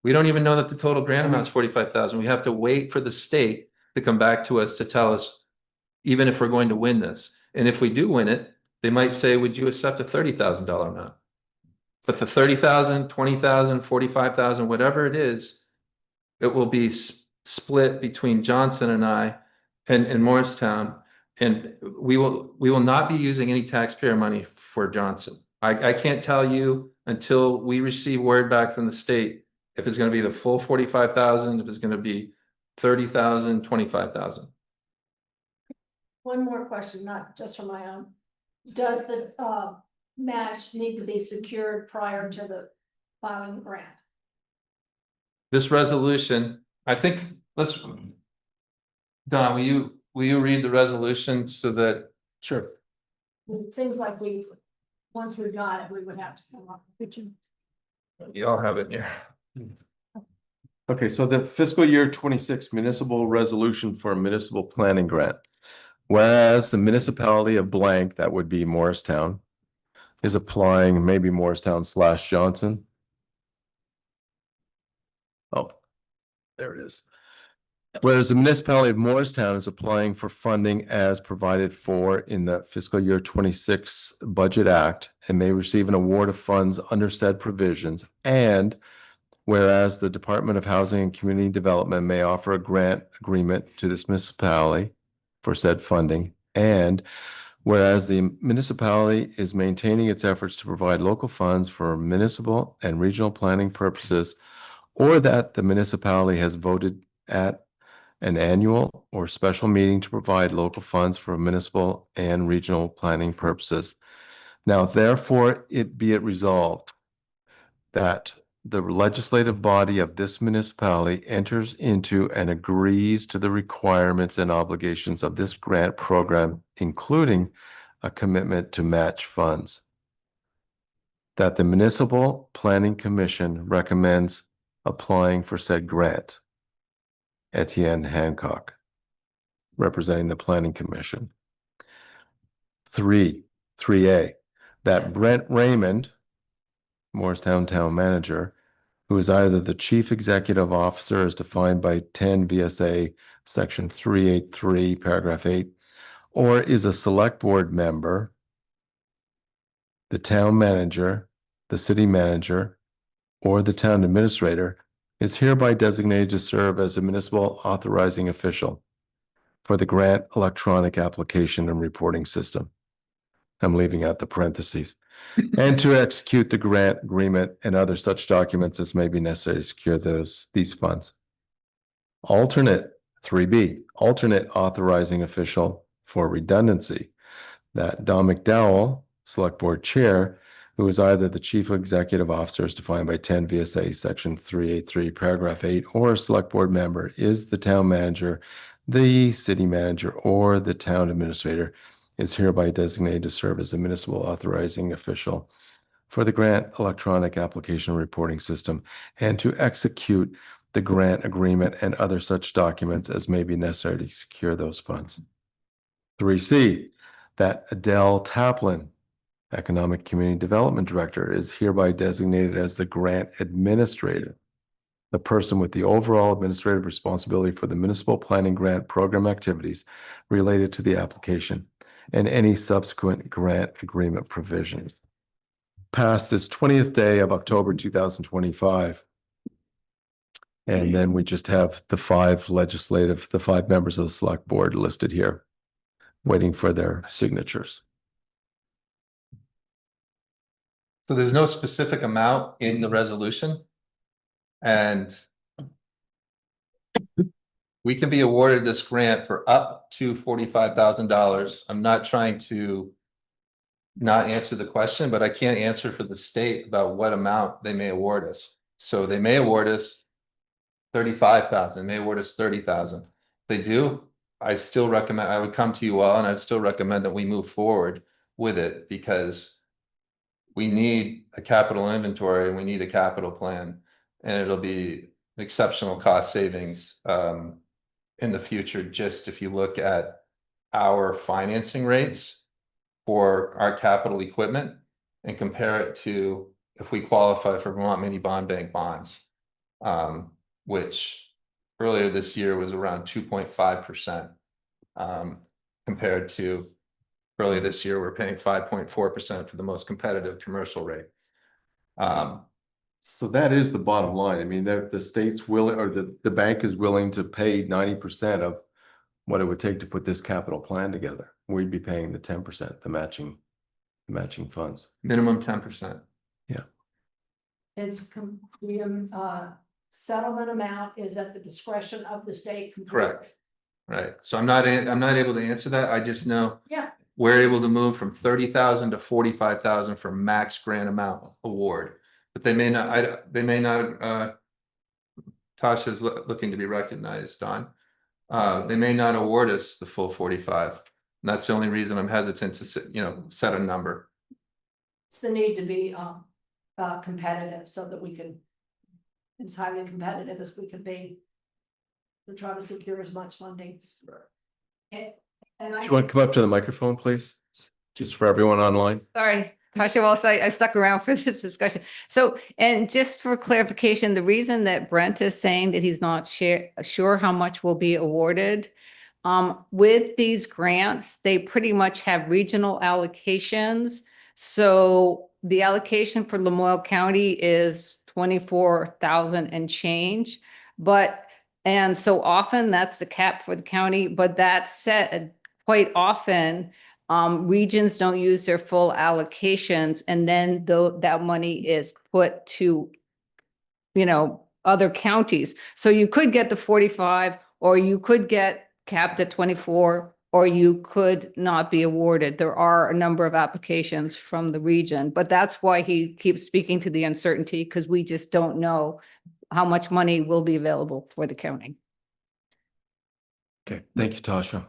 We don't even know that the total grant amount is 45,000. We have to wait for the state to come back to us to tell us, even if we're going to win this. And if we do win it, they might say, would you accept a $30,000 amount? But the 30,000, 20,000, 45,000, whatever it is, it will be split between Johnson and I and Morristown. And we will not be using any taxpayer money for Johnson. I can't tell you until we receive word back from the state if it's going to be the full 45,000, if it's going to be 30,000, 25,000. One more question, not just for my own. Does the match need to be secured prior to the filing the grant? This resolution, I think, Don, will you read the resolution so that? Sure. It seems like once we got it, we would have to come up with it. You all have it here. Okay, so the fiscal year 26 municipal resolution for a municipal planning grant. Whereas the municipality of blank, that would be Morristown, is applying, maybe Morristown / Johnson. Oh, there it is. Whereas the municipality of Morristown is applying for funding as provided for in the fiscal year 26 Budget Act and may receive an award of funds under said provisions. And whereas the Department of Housing and Community Development may offer a grant agreement to this municipality for said funding. And whereas the municipality is maintaining its efforts to provide local funds for municipal and regional planning purposes, or that the municipality has voted at an annual or special meeting to provide local funds for municipal and regional planning purposes. Now, therefore, be it resolved that the legislative body of this municipality enters into and agrees to the requirements and obligations of this grant program, including a commitment to match funds. That the Municipal Planning Commission recommends applying for said grant. Etienne Hancock, representing the Planning Commission. 3A, that Brent Raymond, Morristown Town Manager, who is either the Chief Executive Officer as defined by 10 VSA Section 383, Paragraph 8, or is a Select Board member, the Town Manager, the City Manager, or the Town Administrator, is hereby designated to serve as a municipal authorizing official for the grant electronic application and reporting system. I'm leaving out the parentheses. And to execute the grant agreement and other such documents as may be necessary to secure these funds. Alternate 3B, alternate authorizing official for redundancy, that Don McDowell, Select Board Chair, who is either the Chief Executive Officer as defined by 10 VSA Section 383, Paragraph 8, or a Select Board member, is the Town Manager, the City Manager, or the Town Administrator, is hereby designated to serve as the municipal authorizing official for the grant electronic application reporting system and to execute the grant agreement and other such documents as may be necessary to secure those funds. 3C, that Adele Taplin, Economic Community Development Director, is hereby designated as the grant administrator, the person with the overall administrative responsibility for the municipal planning grant program activities related to the application and any subsequent grant agreement provisions. Passed this 20th day of October 2025. And then we just have the five members of the Select Board listed here, waiting for their signatures. So there's no specific amount in the resolution. And we can be awarded this grant for up to $45,000. I'm not trying to not answer the question, but I can't answer for the state about what amount they may award us. So they may award us 35,000, may award us 30,000. They do, I still recommend, I would come to you all and I'd still recommend that we move forward with it because we need a capital inventory and we need a capital plan. And it'll be exceptional cost savings in the future, just if you look at our financing rates for our capital equipment and compare it to if we qualify for Vermont Mini Bond Bank bonds, which earlier this year was around 2.5%, compared to earlier this year, we're paying 5.4% for the most competitive commercial rate. So that is the bottom line. I mean, the state's willing, or the bank is willing to pay 90% of what it would take to put this capital plan together. We'd be paying the 10%, the matching funds. Minimum 10%. It's the settlement amount is at the discretion of the state. completely. Correct. Right. So I'm not able to answer that. I just know Yeah, we're able to move from 30,000 to 45,000 for max grant amount award, but they may not, Tasha's looking to be recognized on. They may not award us the full 45. And that's the only reason I'm hesitant to set a number. it's the need to be competitive so that we can, as highly competitive as we can be. To try to secure as much funding. And Do you want to come up to the microphone, please? Just for everyone online. Sorry, Tasha Walsh, I stuck around for this discussion. So, and just for clarification, the reason that Brent is saying that he's not sure how much will be awarded, with these grants, they pretty much have regional allocations. So the allocation for Lamoille County is 24,000 and change, and so often that's the cap for the county, but that said, quite often, regions don't use their full allocations, and then that money is put to, other counties. So you could get the 45, or you could get capped at 24, or you could not be awarded. There are a number of applications from the region, but that's why he keeps speaking to the uncertainty, because we just don't know how much money will be available for the county. Okay, thank you, Tasha.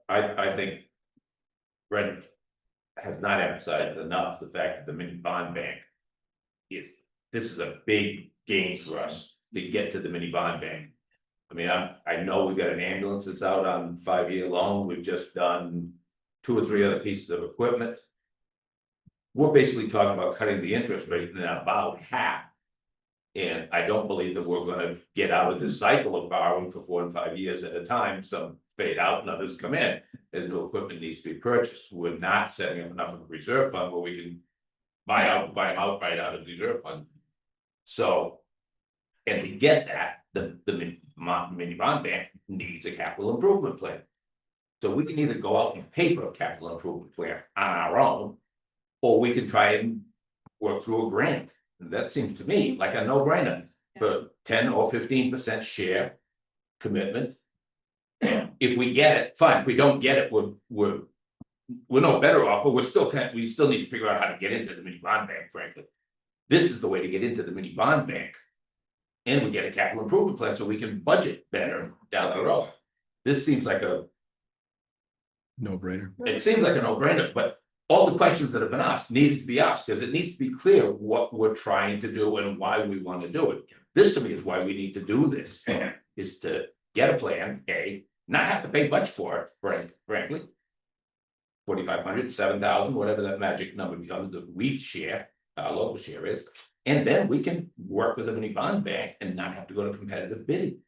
I think Brent has not emphasized enough the fact that the mini bond bank, this is a big gain for us to get to the mini bond bank. I mean, I know we've got an ambulance that's out on 5-year loan. We've just done 2 or 3 other pieces of equipment. We're basically talking about cutting the interest rate in about half. And I don't believe that we're gonna get out of this cycle of borrowing for 4 and 5 years at a time. Some fade out and others come in as new equipment needs to be purchased. We're not setting up enough of a reserve fund where we can buy them outright out of the reserve fund. So, and to get that, the mini bond bank needs a capital improvement plan. So we can either go out and pay for a capital improvement plan on our own, or we can try and work through a grant. That seems to me like a no-brainer for 10 or 15% share commitment. If we get it, fine. If we don't get it, we're no better off, but we still need to figure out how to get into the mini bond bank, frankly. This is the way to get into the mini bond bank. And we get a capital improvement plan so we can budget better down the road. This seems like it seems like a no-brainer, but all the questions that have been asked needed to be asked, because it needs to be clear what we're trying to do and why we want to do it. This to me is why we need to do this, is to get a plan, not have to pay much for it, frankly. 4,500, 7,000, whatever that magic number becomes that we share, our local share is, and then we can work with the mini bond bank and not have to go to competitive bidding.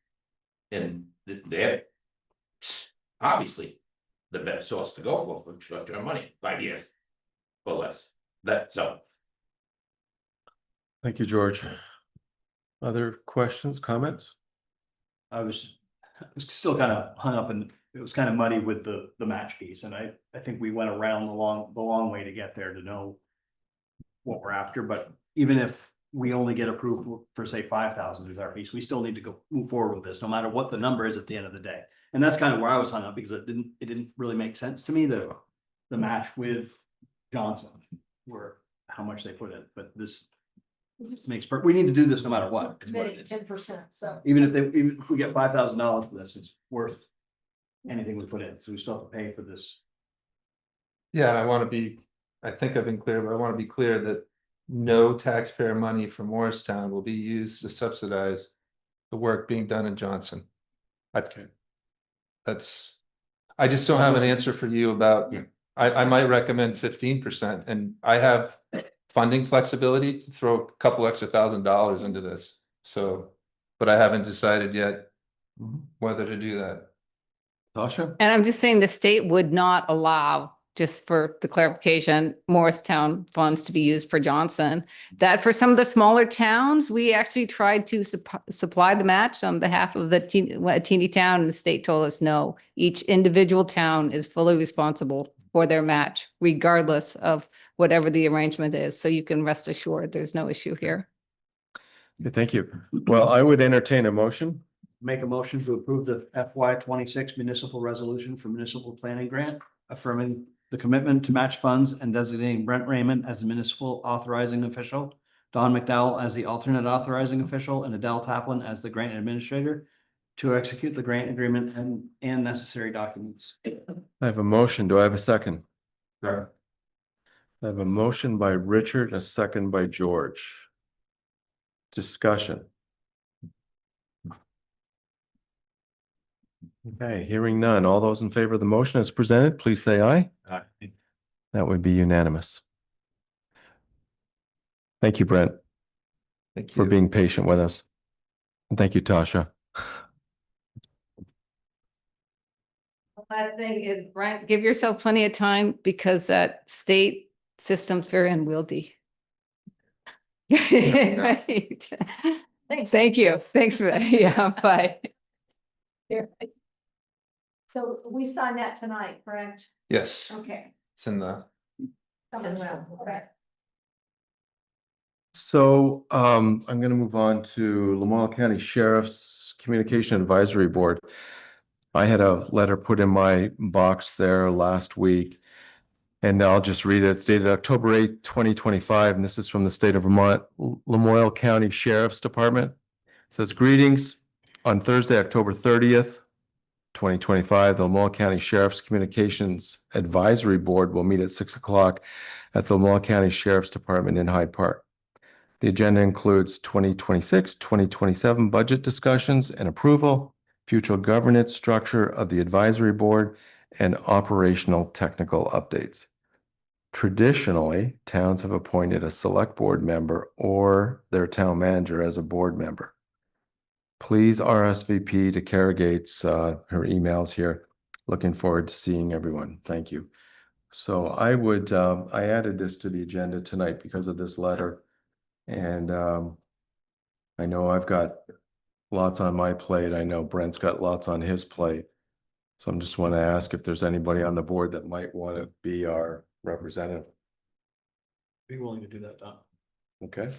And they're obviously the better source to go for short-term money, 5 years or less. Thank you, George. Other questions, comments? I was still kind of hung up, and it was kind of muddy with the match piece, and I think we went around the long way to get there to know what we're after. But even if we only get approval for say 5,000 is our piece, we still need to move forward with this, no matter what the number is at the end of the day. And that's kind of where I was hung up, because it didn't really make sense to me, the match with Johnson, where how much they put in, but this we need to do this no matter what. Is what it is. 10%, so. Even if we get $5,000 for this, it's worth anything we put in, so we still have to pay for this. Yeah, and I think I've been clear, but I want to be clear that no taxpayer money from Morristown will be used to subsidize the work being done in Johnson. I just don't have an answer for you about, I might recommend 15%, and I have funding flexibility to throw a couple extra $1,000s into this, so, but I haven't decided yet whether to do that. Tasha? And I'm just saying the state would not allow, just for the clarification, Morristown funds to be used for Johnson. That for some of the smaller towns, we actually tried to supply the match on behalf of a teeny town, and the state told us no. Each individual town is fully responsible for their match, regardless of whatever the arrangement is. So you can rest assured there's no issue here. Okay, thank you. Well, I would entertain a motion. Make a motion to approve the FY 26 municipal resolution for municipal planning grant, affirming the commitment to match funds and designating Brent Raymond as the municipal authorizing official, Don McDowell as the alternate authorizing official, and Adele Taplin as the grant administrator to execute the grant agreement and necessary documents. I have a motion. Do I have a second? Sure. I have a motion by Richard, a second by George. Discussion. Okay, hearing none. All those in favor of the motion as presented, please say aye. Aye. That would be unanimous. Thank you, Brent, Thank for you. being patient with us. And thank you, Tasha. That thing is, Brent, give yourself plenty of time, because that state system's very unwieldy. Right. Thank you. Thanks for that. Yeah, bye. So we sign that tonight, correct? Yes, Okay. it's in the, Okay. So I'm going to move on to Lamoille County Sheriff's Communication Advisory Board. I had a letter put in my box there last week, and I'll just read it. It's dated October 8th, 2025, and this is from the state of Vermont, Lamoille County Sheriff's Department. It says, greetings. On Thursday, October 30th, 2025, the Lamoille County Sheriff's Communications Advisory Board will meet at 6 o'clock at the Lamoille County Sheriff's Department in Hyde Park. The agenda includes 2026, 2027 budget discussions and approval, future governance structure of the advisory board, and operational technical updates. Traditionally, towns have appointed a select board member or their town manager as a board member. Please RSVP to Kara Gates, her emails here. Looking forward to seeing everyone. Thank you. So I added this to the agenda tonight because of this letter. And I know I've got lots on my plate. I know Brent's got lots on his plate. So I'm just want to ask if there's anybody on the board that might want to be our representative. Be willing to do that, Don. Okay.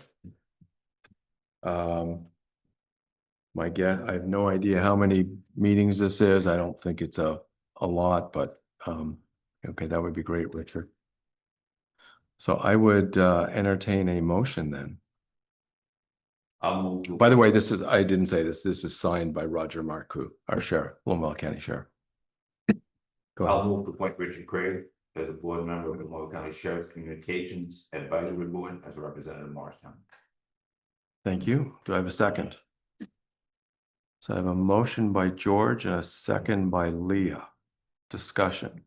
My guess, I have no idea how many meetings this is. I don't think it's a lot, but okay, that would be great, Richard. So I would entertain a motion then. I'll move. By the way, I didn't say this is signed by Roger Marcoux, our sheriff, Lamoille County Sheriff. Go I'll ahead. move to appoint Richard Craig as a board member of the Lamoille County Sheriff's Communications Advisory Board as a representative of Morristown. Thank you. Do I have a second? So I have a motion by George and a second by Leah. Discussion.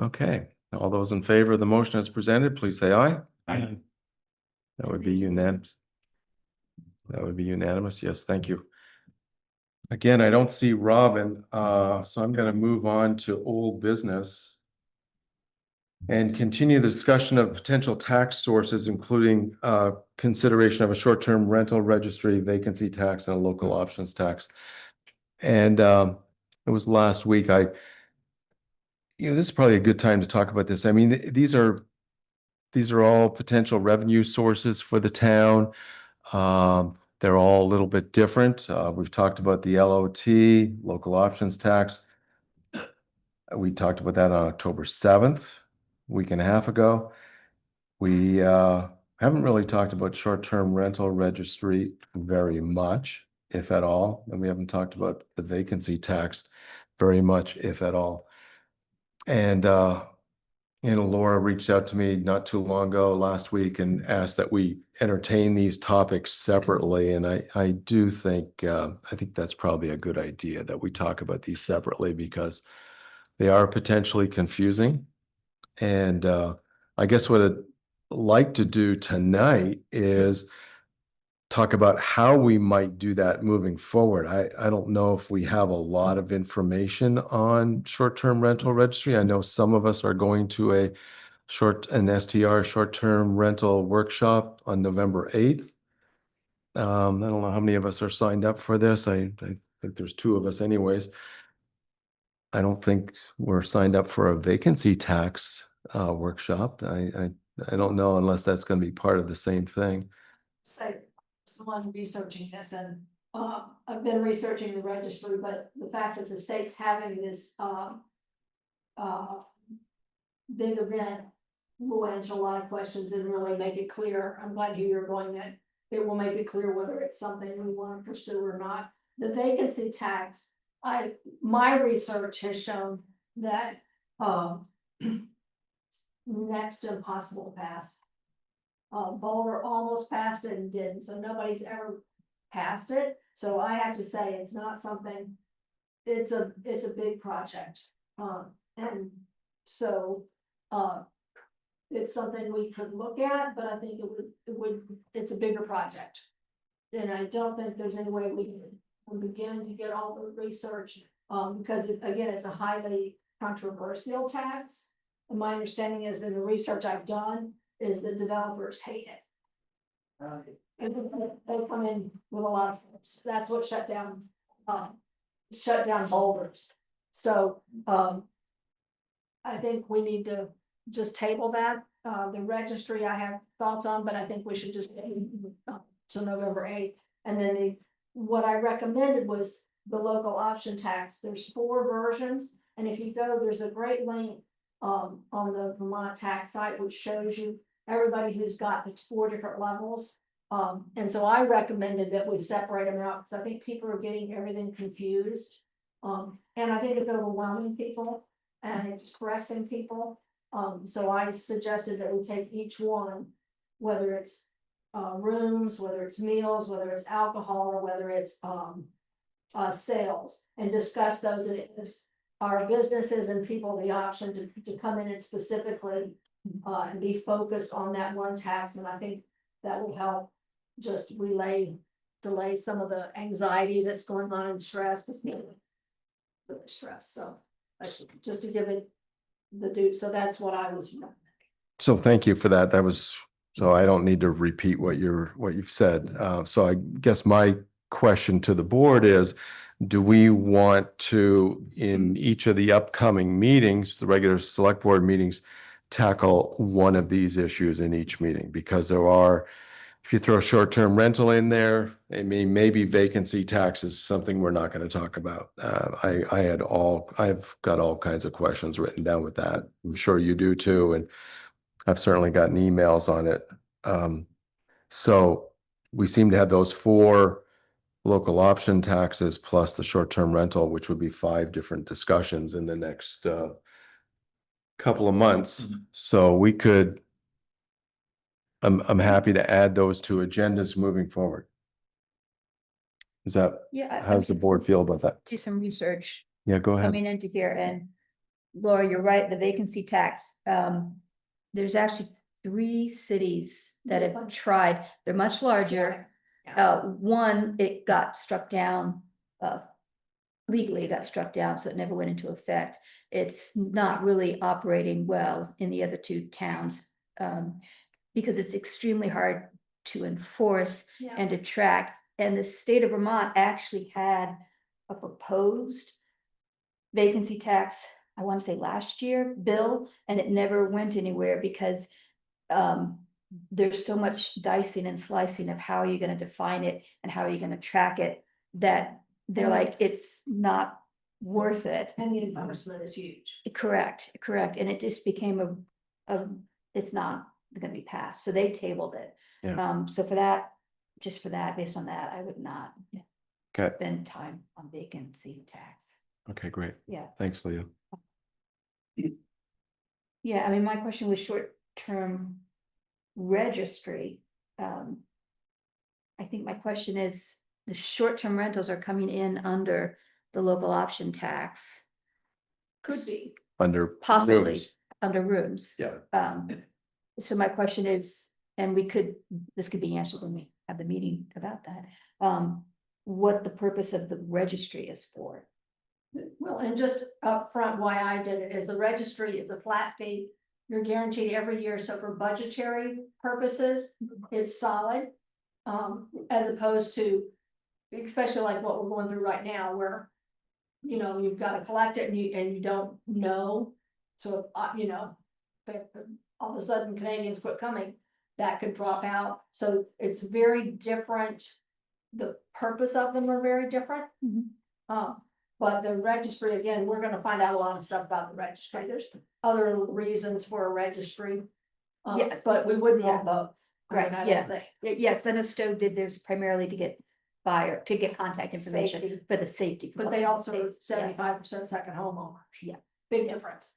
Okay, all those in favor of the motion as presented, please say aye. Aye. That would be unanimous. That would be unanimous. Yes, thank you. Again, I don't see Robin, so I'm going to move on to old business and continue the discussion of potential tax sources, including consideration of a short-term rental registry, vacancy tax, and a local options tax. And it was last week. This is probably a good time to talk about this. I mean, these are these are all potential revenue sources for the town. They're all a little bit different. We've talked about the LOT, local options tax. We talked about that on October 7th, a week and a half ago. We haven't really talked about short-term rental registry very much, if at all. And we haven't talked about the vacancy tax very much, if at all. And Laura reached out to me not too long ago, last week, and asked that we entertain these topics separately. And I do think, I think that's probably a good idea, that we talk about these separately, because they are potentially confusing. And I guess what I'd like to do tonight is talk about how we might do that moving forward. I don't know if we have a lot of information on short-term rental registry. I know some of us are going to an STR short-term rental workshop on November 8th. I don't know how many of us are signed up for this. I think there's 2 of us anyways. I don't think we're signed up for a vacancy tax workshop. I don't know unless that's going to be part of the same thing. Say, someone researching this, and I've been researching the registry, but the fact that the state's having this big event will answer a lot of questions and really make it clear. I'm glad you're going that it will make it clear whether it's something we want to pursue or not. The vacancy tax, my research has shown that next to impossible to pass. Boulder almost passed it and didn't, so nobody's ever passed it. So I have to say, it's not something, it's a big project. And so it's something we could look at, but I think it's a bigger project. And I don't think there's any way we can begin to get all the research, because again, it's a highly controversial tax. And my understanding is, in the research I've done, is the developers hate it. They come in with a lot of force. That's what shut down Boulders. So I think we need to just table that. The registry I have thoughts on, but I think we should just to November 8th. And then what I recommended was the local option tax. There's 4 versions, and if you go, there's a great link on the Vermont tax site which shows you everybody who's got the 4 different levels. And so I recommended that we separate them out, because I think people are getting everything confused. And I think it's overwhelming people and it's stressing people. So I suggested that we take each one, whether it's rooms, whether it's meals, whether it's alcohol, or whether it's sales, and discuss those. And it gives our businesses and people the option to come in and specifically and be focused on that one tax. And I think that will help just delay some of the anxiety that's going on and stress. It's really stress. So just to give it the due. So that's what I was. So thank you for that. So I don't need to repeat what you've said. So I guess my question to the board is, do we want to, in each of the upcoming meetings, the regular select board meetings, tackle one of these issues in each meeting? Because there are, if you throw short-term rental in there, I mean, maybe vacancy tax is something we're not going to talk about. I've got all kinds of questions written down with that. I'm sure you do too. And I've certainly gotten emails on it. So we seem to have those 4 local option taxes plus the short-term rental, which would be 5 different discussions in the next couple of months. So we could, I'm happy to add those 2 agendas moving forward. Is that, Yeah. how does the board feel about that? Do some research Yeah, go ahead. coming into here, and Laura, you're right, the vacancy tax. There's actually 3 cities that have tried. They're much larger. One, it got struck down, legally it got struck down, so it never went into effect. It's not really operating well in the other 2 towns, because it's extremely hard to enforce and to track. And the state of Vermont actually had a proposed vacancy tax, I want to say last year, bill, and it never went anywhere because there's so much dicing and slicing of how are you gonna define it and how are you gonna track it, that they're like, it's not worth it. And the enforcement is huge. Correct, and it just became it's not gonna be passed, so they tabled it. Yeah. So for that, just for that, based on that, I would not Okay. spend time on vacancy tax. Okay, great. Yeah. Thanks, Leo. Yeah, I mean, my question was short-term registry. I think my question is, the short-term rentals are coming in under the local option tax, Could be. Under possibly rooms. under rooms. Yeah. So my question is, and this could be answered when we have the meeting about that, what the purpose of the registry is for. Well, and just upfront, why I did it is the registry is a flat fee. You're guaranteed every year, so for budgetary purposes, it's solid. As opposed to, especially like what we're going through right now, where, you know, you've got to collect it and you don't know. So, you know, if all of a sudden Canadians quit coming, that could drop out. So it's very different. The purpose of them are very different. But the registry, again, we're gonna find out a lot of stuff about the registry. There's other reasons for a registry. Yeah. But we wouldn't want both. I mean, Right, I don't yeah. think. Yeah, because I know Stowe did theirs primarily to get contact information Safety. for the safety. But they also are Yeah. 75% second homeowners. Yeah. Big difference.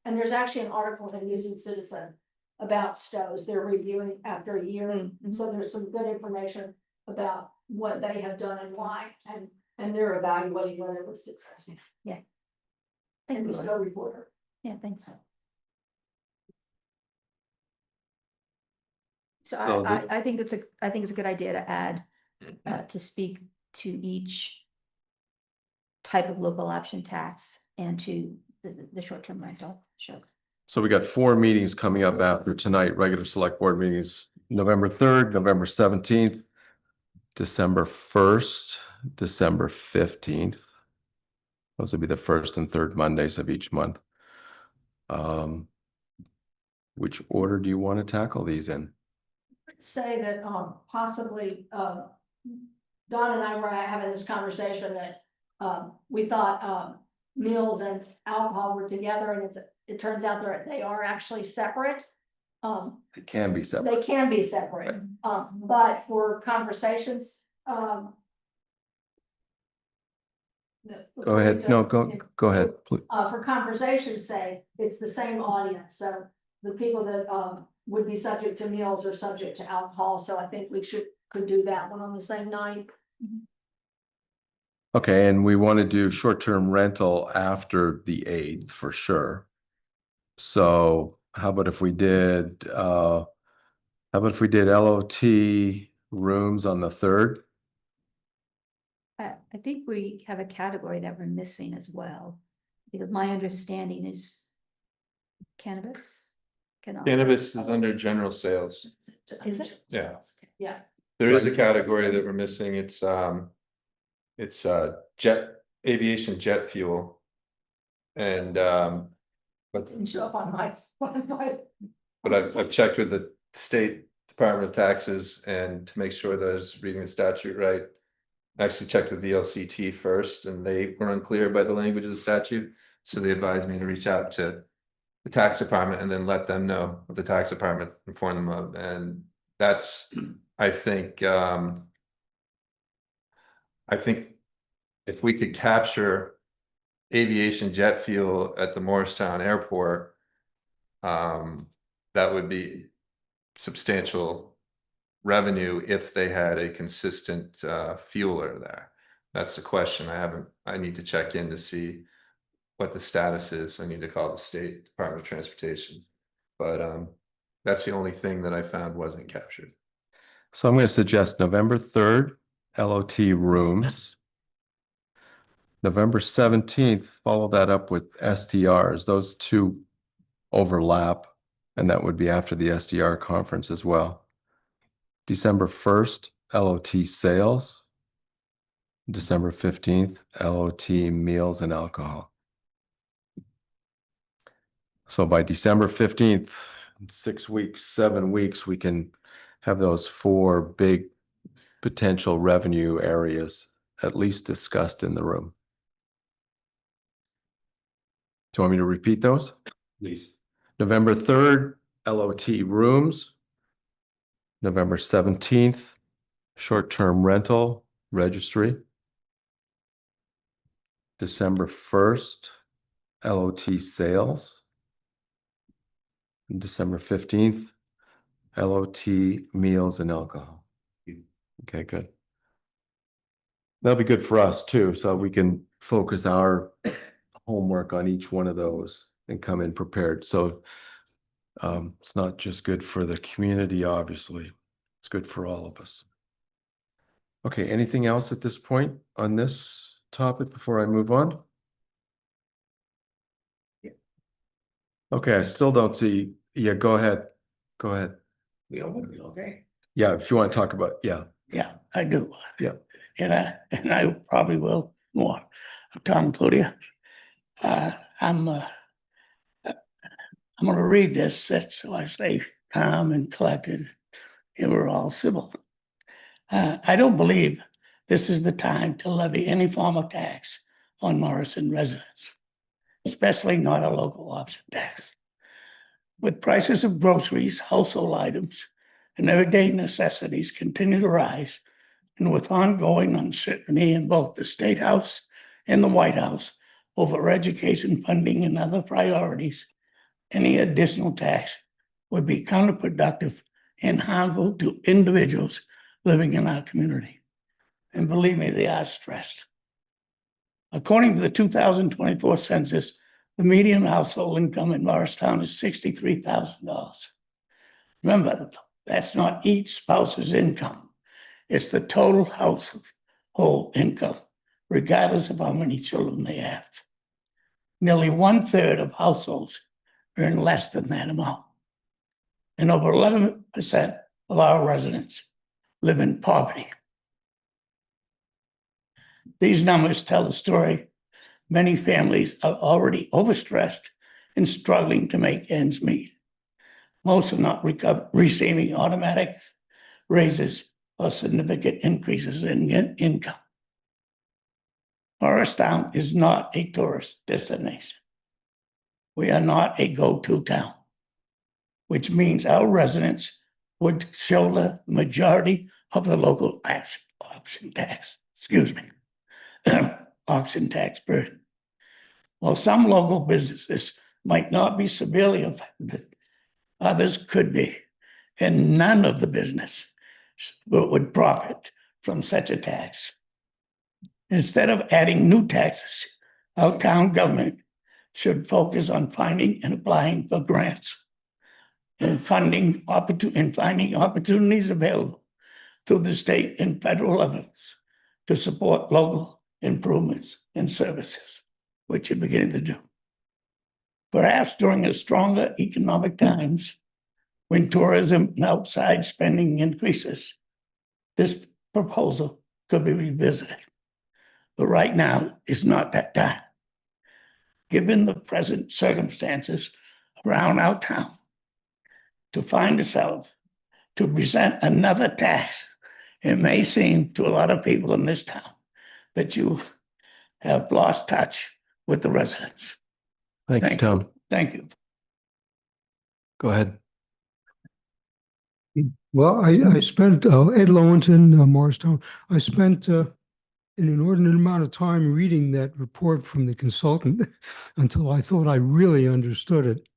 And there's actually an article in News and Citizen about Stowe's. They're reviewing after a year. Mhm. So there's some good information about what they have done and why, and they're evaluating whether it was successful. Thank And you, the Lord. Stowe reporter. Yeah, thanks. So So I think it's a good idea to add, to speak to each type of local option tax and to the short-term rental, sure. So we got 4 meetings coming up after tonight, regular select board meetings, November 3rd, November 17th, December 1st, December 15th. Those will be the first and third Mondays of each month. Which order do you want to tackle these in? Say that, possibly, Don and I were having this conversation that, we thought, meals and alcohol were together, and it turns out they are actually separate. It can be separate. They can be separate, but for conversations, Go ahead. No, go ahead. please. For conversation's sake, it's the same audience, so the people that, would be subject to meals are subject to alcohol, so I think we could do that one on the same night. Okay, and we want to do short-term rental after the 8th for sure. So how about if we did LOT rooms on the 3rd? I think we have a category that we're missing as well, because my understanding is cannabis. Cannabis is under general sales. Is it? Yeah. Yeah, There is a category that we're missing. It's aviation jet fuel. And but didn't show up on my. I've checked with the state Department of Taxes and to make sure that I was reading the statute right. I actually checked with VLCT first and they were unclear by the language of the statute. So they advised me to reach out to the tax department and then let them know what the tax department informed them of. And that's, I think if we could capture aviation jet fuel at the Morristown Airport, that would be substantial revenue if they had a consistent fueler there. That's the question. I need to check in to see what the status is. I need to call the State Department of Transportation. But that's the only thing that I found wasn't captured. So I'm going to suggest November 3rd, LOT rooms. November 17th, follow that up with SDRs. Those two overlap, and that would be after the SDR conference as well. December 1st, LOT sales. December 15th, LOT meals and alcohol. So by December 15th, 6 weeks, 7 weeks, we can have those 4 big potential revenue areas at least discussed in the room. Do you want me to repeat those? Please. November 3rd, LOT rooms. November 17th, short-term rental registry. December 1st, LOT sales. And December 15th, LOT meals and alcohol. Okay, good. That'll be good for us too, so we can focus our homework on each one of those and come in prepared. So it's not just good for the community, obviously. It's good for all of us. Okay, anything else at this point on this topic before I move on? Okay, I still don't see. Yeah, go ahead. Go ahead. We okay? Yeah, if you want to talk about, yeah. Yeah, I do. Yeah. And I probably will more. Tom Cludia. I'm gonna read this, so I stay calm and collected, and we're all civil. I don't believe this is the time to levy any form of tax on Morrison residents, especially not a local option tax. With prices of groceries, household items, and everyday necessities continue to rise, and with ongoing uncertainty in both the State House and the White House over education funding and other priorities, any additional tax would be counterproductive and harmful to individuals living in our community. And believe me, they are stressed. According to the 2024 census, the median household income in Morristown is $63,000. Remember, that's not each spouse's income. It's the total household income, regardless of how many children they have. Nearly 1/3 of households earn less than that amount. And over 11% of our residents live in poverty. These numbers tell the story. Many families are already overstressed and struggling to make ends meet. Most are not receiving automatic raises or significant increases in income. Morristown is not a tourist destination. We are not a go-to town, which means our residents would shoulder the majority of the local option tax, option tax burden. While some local businesses might not be severely affected, others could be, and none of the business would profit from such a tax. Instead of adding new taxes, our town government should focus on finding and applying for grants and finding opportunities available through the state and federal levels to support local improvements and services, which you're beginning to do. Perhaps during a stronger economic times, when tourism and outside spending increases, this proposal could be revisited. But right now is not that time. Given the present circumstances around our town, to find yourself to present another tax, it may seem to a lot of people in this town that you have lost touch with the residents. Thank you, Tom. Thank you. Go ahead. Well, I spent, Ed Lowenton, Morristown, I spent an inordinate amount of time reading that report from the consultant until I thought I really understood it.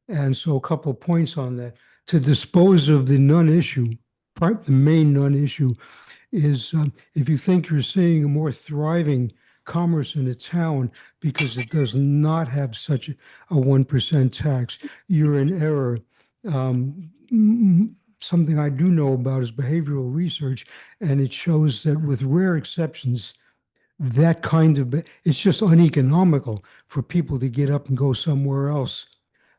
And so a couple of points on that. To dispose of the non-issue, the main non-issue is if you think you're seeing a more thriving commerce in a town because it does not have such a 1% tax, you're in error. Something I do know about is behavioral research, and it shows that with rare exceptions, that kind of, it's just uneconomical for people to get up and go somewhere else.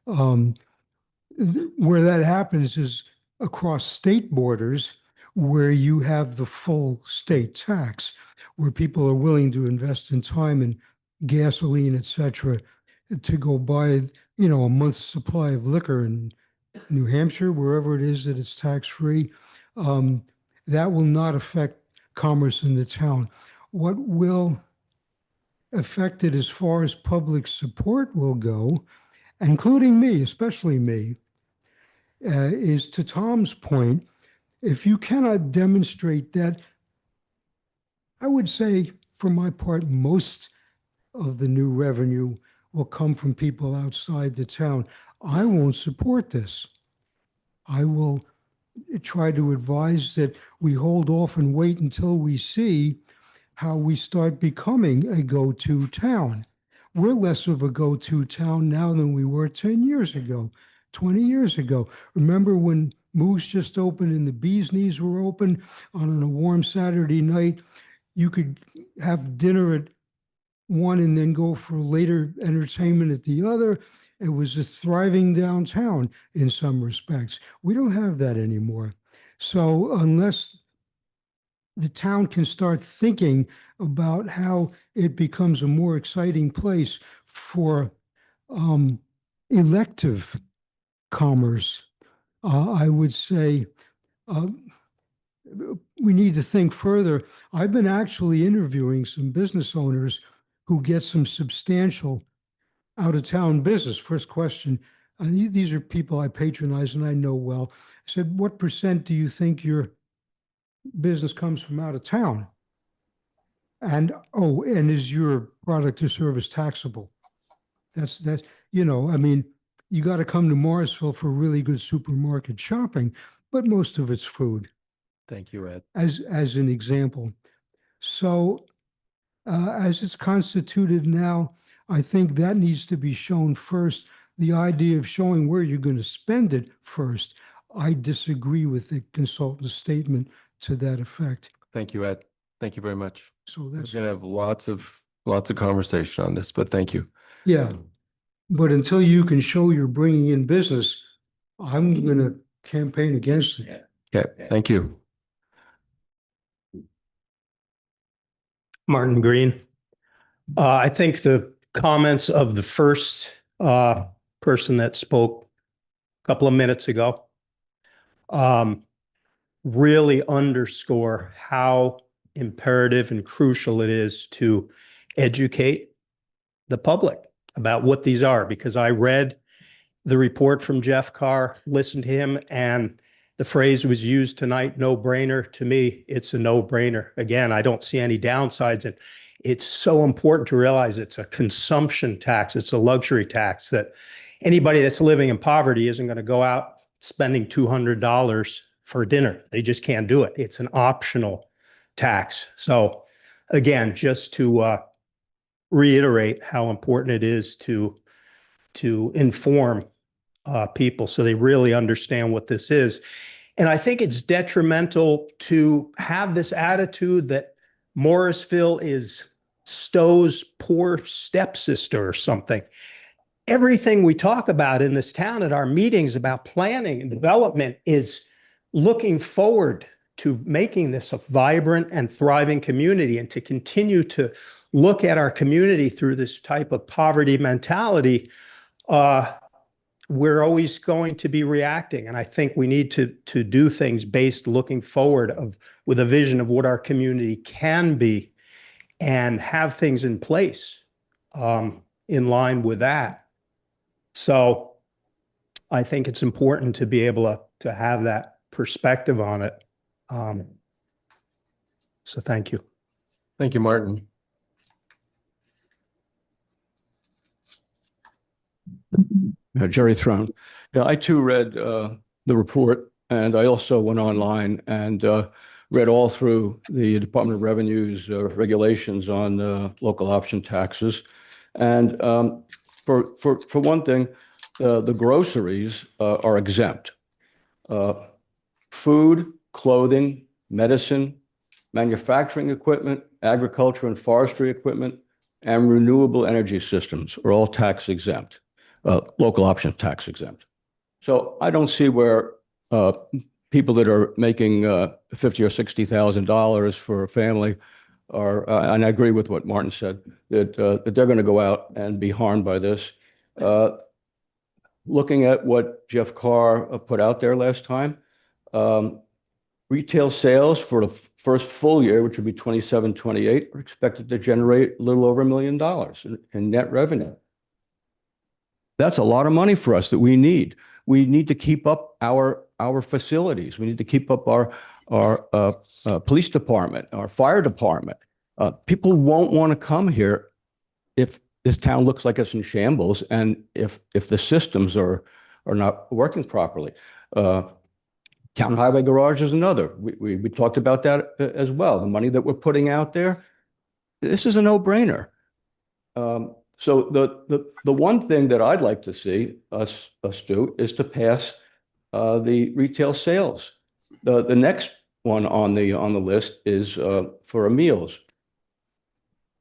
Where that happens is across state borders, where you have the full state tax, where people are willing to invest in time and gasoline, et cetera, to go buy, a month's supply of liquor and New Hampshire, wherever it is that it's tax-free, that will not affect commerce in the town. What will affect it as far as public support will go, including me, especially me, is to Tom's point, if you cannot demonstrate that, I would say for my part, most of the new revenue will come from people outside the town. I won't support this. I will try to advise that we hold off and wait until we see how we start becoming a go-to town. We're less of a go-to town now than we were 10 years ago, 20 years ago. Remember when Moose just opened and the Bee's Knees were open on a warm Saturday night? You could have dinner at one and then go for later entertainment at the other. It was a thriving downtown in some respects. We don't have that anymore. So unless the town can start thinking about how it becomes a more exciting place for elective commerce, I would say we need to think further. I've been actually interviewing some business owners who get some substantial out-of-town business. First question, these are people I patronize and I know well. I said, what % do you think your business comes from out of town? And, oh, and is your product or service taxable? That's, you know, I mean, you got to come to Morrisville for really good supermarket shopping, but most of it's food. Thank you, Ed. As an example. So as it's constituted now, I think that needs to be shown first. The idea of showing where you're going to spend it first, I disagree with the consultant's statement to that effect. Thank you, Ed. Thank you very much. So We're that's, going to have lots of conversation on this, but thank you. yeah. But until you can show you're bringing in business, I'm going to campaign against it. Okay, thank you. Martin Green. I think the comments of the first person that spoke a couple of minutes ago really underscore how imperative and crucial it is to educate the public about what these are, because I read the report from Jeff Carr, listened to him, and the phrase was used tonight, no brainer. To me, it's a no brainer. Again, I don't see any downsides. And it's so important to realize it's a consumption tax. It's a luxury tax that anybody that's living in poverty isn't going to go out spending $200 for dinner. They just can't do it. It's an optional tax. So again, just to reiterate how important it is to inform people so they really understand what this is. And I think it's detrimental to have this attitude that Morrisville is Stowe's poor stepsister or something. Everything we talk about in this town at our meetings about planning and development is looking forward to making this a vibrant and thriving community, and to continue to look at our community through this type of poverty mentality. We're always going to be reacting. And I think we need to do things based looking forward with a vision of what our community can be, and have things in place in line with that. So I think it's important to be able to have that perspective on it. So thank you. Thank you, Martin. Jerry Throne. Yeah, I too read the report, and I also went online and read all through the Department of Revenue's regulations on local option taxes. And for one thing, the groceries are exempt. Food, clothing, medicine, manufacturing equipment, agriculture and forestry equipment, and renewable energy systems are all tax exempt. Local option tax exempt. So I don't see where people that are making $50,000 or $60,000 for a family are, and I agree with what Martin said, that they're going to go out and be harmed by this. looking at what Jeff Carr put out there last time, retail sales for the first full year, which would be 27, 28, are expected to generate a little over $1 million in net revenue. That's a lot of money for us that we need. We need to keep up our facilities. We need to keep up our police department, our fire department. People won't want to come here if this town looks like it's in shambles and if the systems are not working properly. Town highway garage is another. We talked about that as well. The money that we're putting out there, this is a no-brainer. So the one thing that I'd like to see us do is to pass the retail sales. The next one on the list is for meals.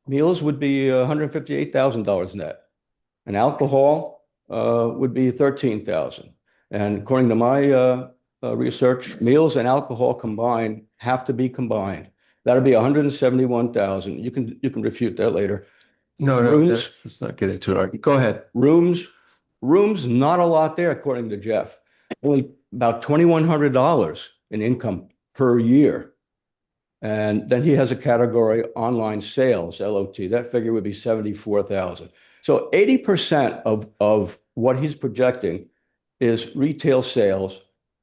Meals would be $158,000 net, and alcohol would be $13,000. And according to my research, meals and alcohol combined have to be combined. That'll be $171,000. You can refute that later. No, Rooms? let's not get into it. Go ahead. Rooms, not a lot there, according to Jeff. Only about $2,100 in income per year. And then he has a category online sales, LOT. That figure would be $74,000. So 80% of what he's projecting is retail sales.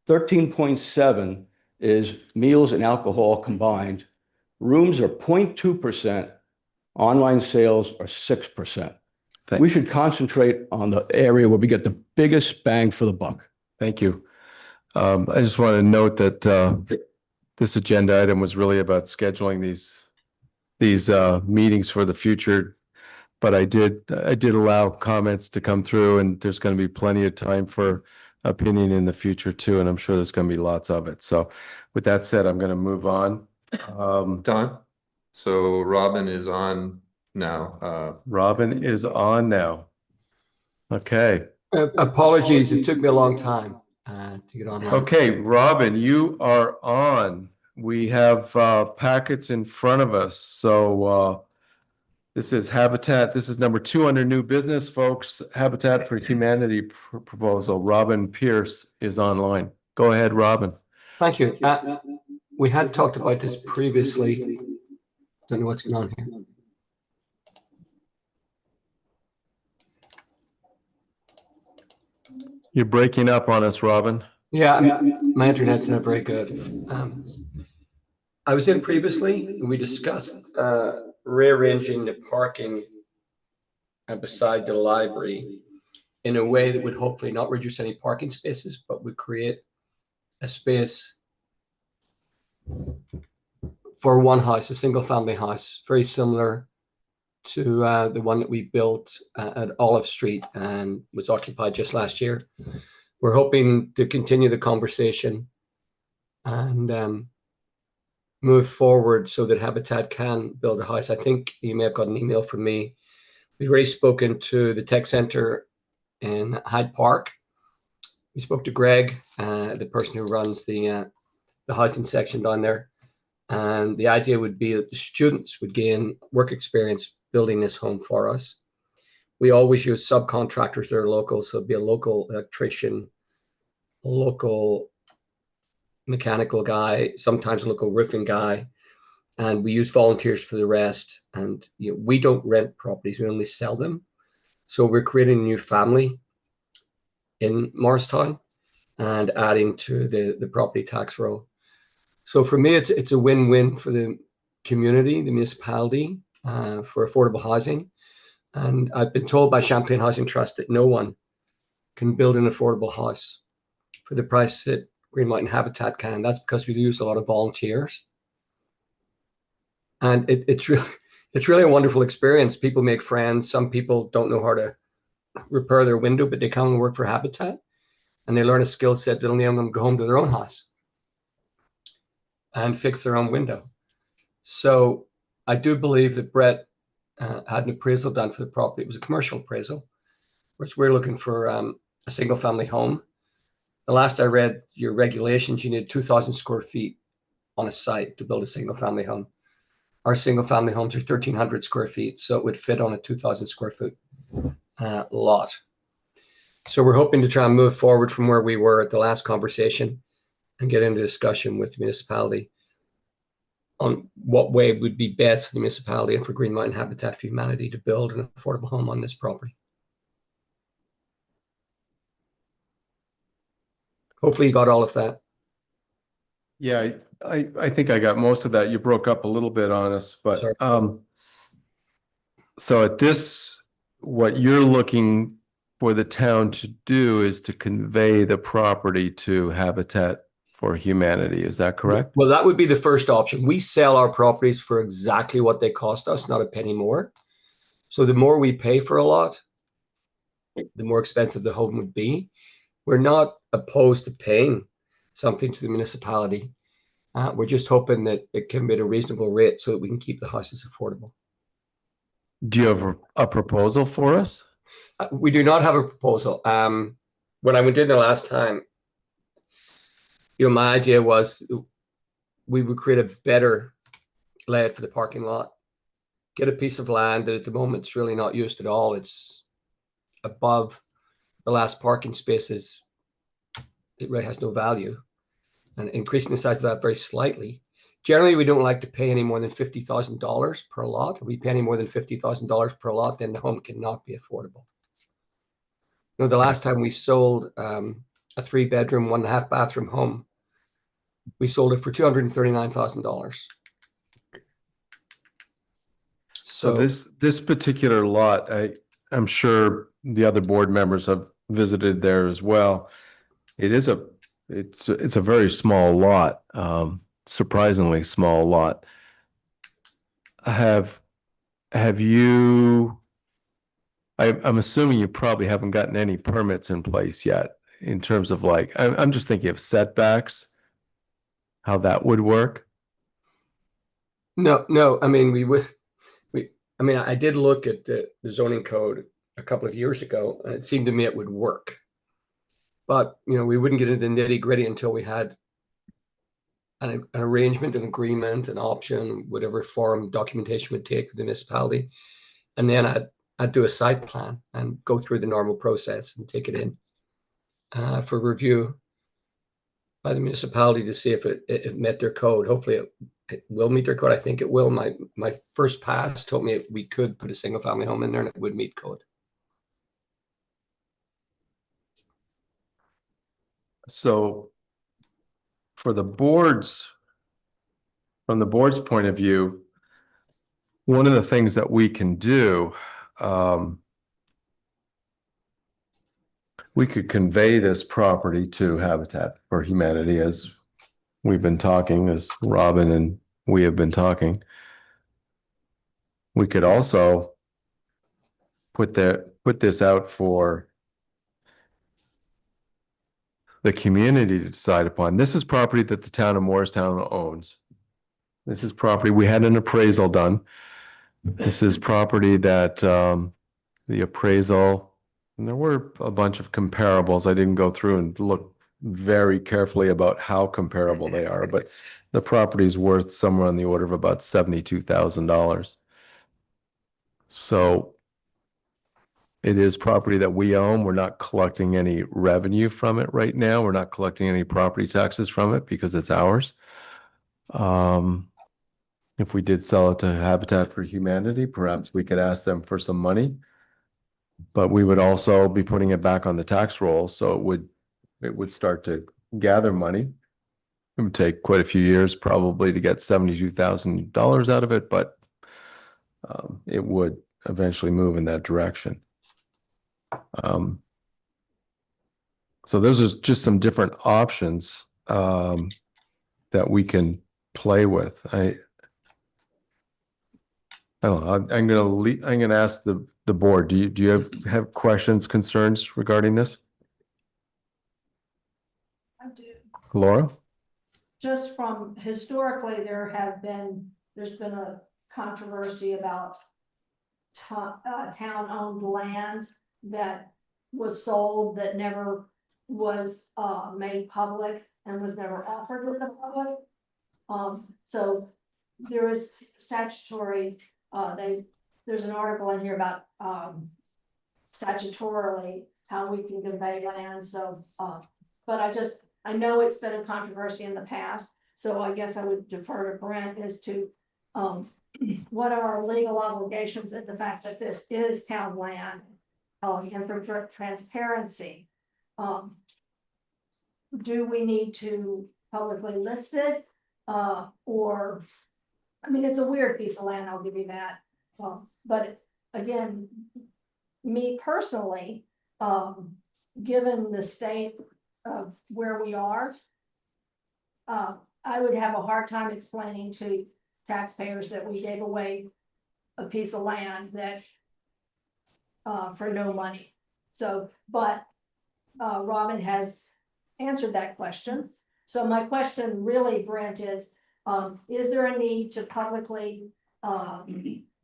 13.7 is meals and alcohol combined. Rooms are 0.2%. Online sales are 6%. We should concentrate on the area where we get the biggest bang for the buck. Thank you. I just want to note that this agenda item was really about scheduling these meetings for the future. But I did allow comments to come through, and there's going to be plenty of time for opinion in the future too. And I'm sure there's going to be lots of it. So with that said, I'm going to move on. Don? So Robin is on now. Robin is on now. Okay. Apologies, it took me a long time to get on. Okay, Robin, you are on. We have packets in front of us. So this is Habitat. This is number 2 under new business, folks. Habitat for Humanity proposal. Robin Pierce is online. Go ahead, Robin. Thank you. We had talked about this previously. Don't know what's going on here. You're breaking up on us, Robin. Yeah, my internet's not very good. I was in previously, and we discussed rearranging the parking beside the library in a way that would hopefully not reduce any parking spaces, but would create a space for one house, a single family house, very similar to the one that we built at Olive Street and was occupied just last year. We're hoping to continue the conversation and move forward so that Habitat can build a house. I think you may have got an email from me. We've already spoken to the tech center in Hyde Park. We spoke to Greg, the person who runs the housing section down there. And the idea would be that the students would gain work experience building this home for us. We always use subcontractors that are local. So it'd be a local electrician, a local mechanical guy, sometimes a local roofing guy. And we use volunteers for the rest. And we don't rent properties, we only sell them. So we're creating a new family in Morristown and adding to the property tax roll. So for me, it's a win-win for the community, the municipality, for affordable housing. And I've been told by Champlain Housing Trust that no one can build an affordable house for the price that Green Mountain Habitat can. That's because we use a lot of volunteers. And it's really a wonderful experience. People make friends. Some people don't know how to repair their window, but they come and work for Habitat. And they learn a skill set that'll enable them to go home to their own house and fix their own window. So I do believe that Brett had an appraisal done for the property. It was a commercial appraisal, which we're looking for a single family home. The last I read your regulations, you need 2,000 square feet on a site to build a single family home. Our single family homes are 1,300 square feet, so it would fit on a 2,000 square foot lot. So we're hoping to try and move forward from where we were at the last conversation and get into discussion with the municipality on what way would be best for the municipality and for Green Mountain Habitat for Humanity to build an affordable home on this property. Hopefully you got all of that. Yeah, I think I got most of that. You broke up a little bit on us, but Sorry. so at this, what you're looking for the town to do is to convey the property to Habitat for Humanity. Is that correct? Well, that would be the first option. We sell our properties for exactly what they cost us, not a penny more. So the more we pay for a lot, the more expensive the home would be. We're not opposed to paying something to the municipality. We're just hoping that it can be at a reasonable rate so that we can keep the houses affordable. Do you have a proposal for us? We do not have a proposal. When I went in the last time, my idea was we would create a better layout for the parking lot, get a piece of land that at the moment is really not used at all. It's above the last parking spaces. It really has no value, and increasing the size of that very slightly. Generally, we don't like to pay any more than $50,000 per lot. If we pay any more than $50,000 per lot, then the home cannot be affordable. The last time we sold a 3-bedroom, 1.5 bathroom home, we sold it for $239,000. So this particular lot, I'm sure the other board members have visited there as well. It's a very small lot, surprisingly small lot. Have you? I'm assuming you probably haven't gotten any permits in place yet in terms of I'm just thinking of setbacks, how that would work. No. I mean, I did look at the zoning code a couple of years ago, and it seemed to me it would work. But, we wouldn't get into the nitty gritty until we had an arrangement, an agreement, an option, whatever form documentation would take with the municipality. And then I'd do a site plan and go through the normal process and take it in for review by the municipality to see if it met their code. Hopefully it will meet their code. I think it will. My first pass told me we could put a single family home in there and it would meet code. So from the board's point of view, one of the things that we can do, we could convey this property to Habitat for Humanity, as we've been talking, as Robin and we have been talking. We could also put this out for the community to decide upon. This is property that the town of Morristown owns. This is property, we had an appraisal done. This is property that the appraisal, and there were a bunch of comparables. I didn't go through and look very carefully about how comparable they are, but the property is worth somewhere on the order of about $72,000. So it is property that we own. We're not collecting any revenue from it right now. We're not collecting any property taxes from it because it's ours. If we did sell it to Habitat for Humanity, perhaps we could ask them for some money. But we would also be putting it back on the tax roll, so it would start to gather money. It would take quite a few years probably to get $72,000 out of it, but it would eventually move in that direction. So those are just some different options that we can play with. I don't know. I'm gonna ask the board. Do you have questions, concerns regarding this? I do. Laura? Just from historically, there's been a controversy about town-owned land that was sold that never was made public and was never offered to the public. So there is statutory, there's an article in here about statutorily how we can convey land, so, but I know it's been a controversy in the past, so I guess I would defer to Brent as to, what are our legal obligations and the fact that this is town land, and for transparency. Do we need to publicly list it, or, I mean, it's a weird piece of land, I'll give you that. But again, me personally, given the state of where we are, I would have a hard time explaining to taxpayers that we gave away a piece of land that, for no money. So, but, Robin has answered that question. So my question really, Brent, is there a need to publicly,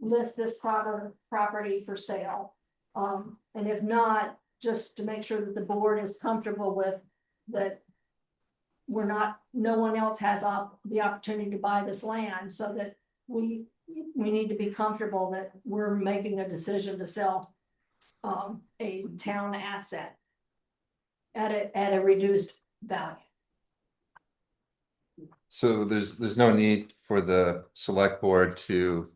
list this property for sale? And if not, just to make sure that the board is comfortable with that no one else has the opportunity to buy this land, so that we need to be comfortable that we're making a decision to sell a town asset at a reduced value. So there's no need for the select board to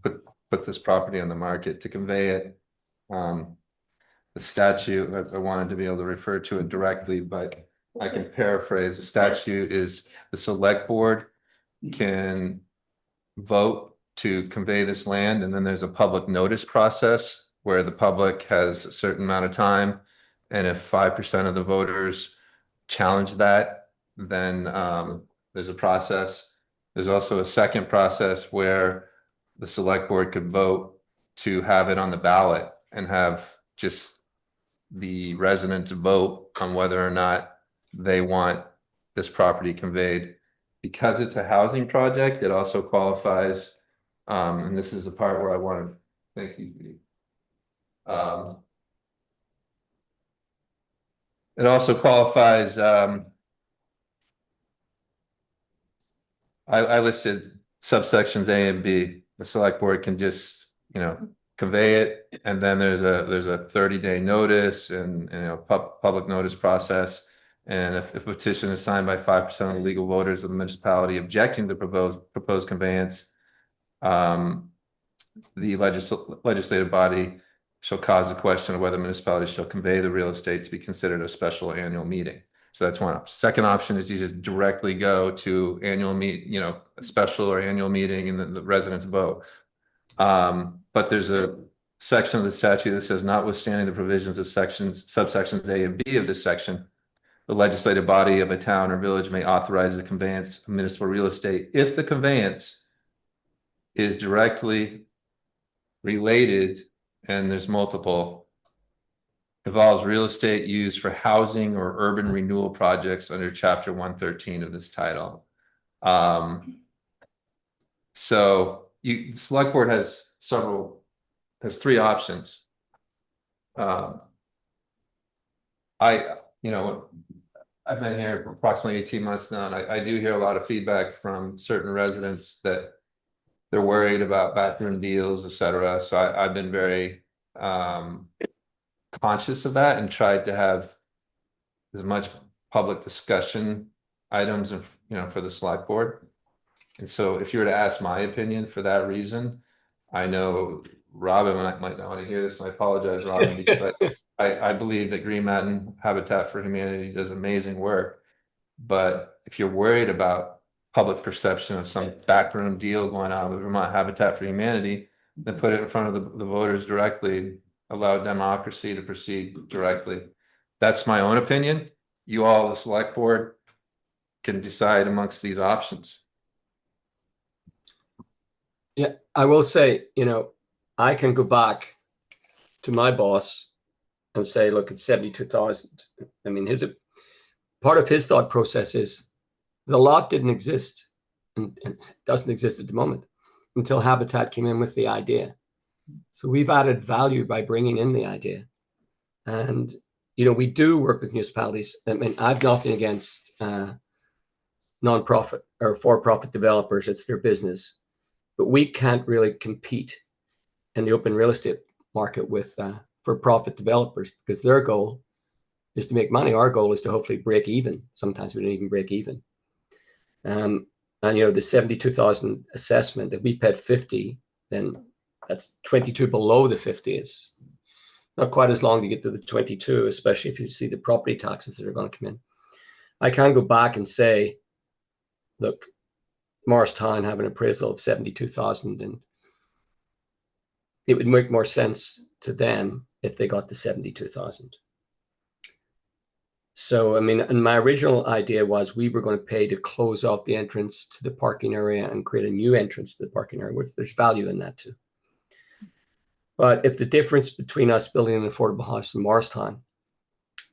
put this property on the market to convey it. The statute, I wanted to be able to refer to it directly, but I can paraphrase. The statute is the select board can vote to convey this land, and then there's a public notice process where the public has a certain amount of time. And if 5% of the voters challenge that, then there's a process. There's also a second process where the select board could vote to have it on the ballot and have just the residents vote on whether or not they want this property conveyed. Because it's a housing project, it also qualifies, and this is the part where I want to thank you. It also qualifies, I listed subsections A and B. The select board can just, convey it, and then there's a 30-day notice and public notice process. And if a petition is signed by 5% of the legal voters of the municipality objecting to proposed conveyance, the legislative body shall cause a question of whether municipality shall convey the real estate to be considered a special annual meeting. So that's one option. Second option is you just directly go to annual a special or annual meeting, and then the residents vote. But there's a section of the statute that says, notwithstanding the provisions of subsections A and B of this section, the legislative body of a town or village may authorize the conveyance of municipal real estate if the conveyance is directly related, and there's multiple, involves real estate used for housing or urban renewal projects under chapter 113 of this title. So the select board has three options. I've been here for approximately 18 months now, and I do hear a lot of feedback from certain residents that they're worried about backroom deals, et cetera. So I've been very conscious of that and tried to have as much public discussion items, for the select board. And so if you were to ask my opinion for that reason, I know Robin might not want to hear this, and I apologize, Robin, because I believe that Green Mountain Habitat for Humanity does amazing work. But if you're worried about public perception of some backroom deal going on with Vermont Habitat for Humanity, then put it in front of the voters directly, allow democracy to proceed directly. That's my own opinion. You all, the select board, can decide amongst these options. Yeah, I will say, I can go back to my boss and say, look, it's 72,000. I mean, part of his thought process is the lot didn't exist and doesn't exist at the moment until Habitat came in with the idea. So we've added value by bringing in the idea. And, we do work with municipalities. I mean, I've nothing against nonprofit or for-profit developers. It's their business. But we can't really compete in the open real estate market with for profit developers, because their goal is to make money. Our goal is to hopefully break even. Sometimes we don't even break even. And you know, the 72,000 assessment, if we paid 50, then that's 22 below the 50. It's not quite as long to get to the 22, especially if you see the property taxes that are going to come in. I can go back and say, look, Morristown have an appraisal of 72,000, and it would make more sense to them if they got to 72,000. So, I mean, and my original idea was we were going to pay to close off the entrance to the parking area and create a new entrance to the parking area, which there's value in that too. But if the difference between us building an affordable house in Morristown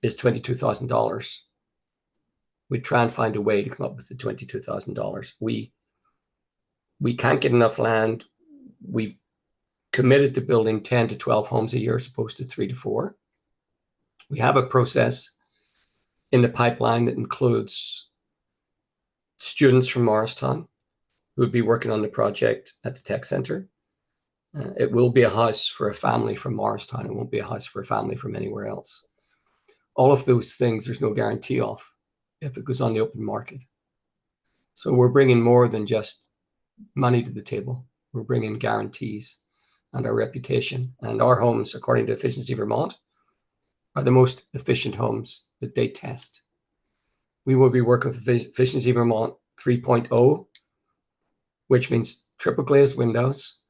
is $22,000, we try and find a way to come up with the $22,000. We can't get enough land. We've committed to building 10 to 12 homes a year as opposed to 3 to 4. We have a process in the pipeline that includes students from Morristown who would be working on the project at the tech center. It will be a house for a family from Morristown. It won't be a house for a family from anywhere else. All of those things, there's no guarantee of if it goes on the open market. So we're bringing more than just money to the table. We're bringing guarantees and our reputation. And our homes, according to Efficiency Vermont, are the most efficient homes that they test. We will be working with Efficiency Vermont 3.0, which means triple glazed windows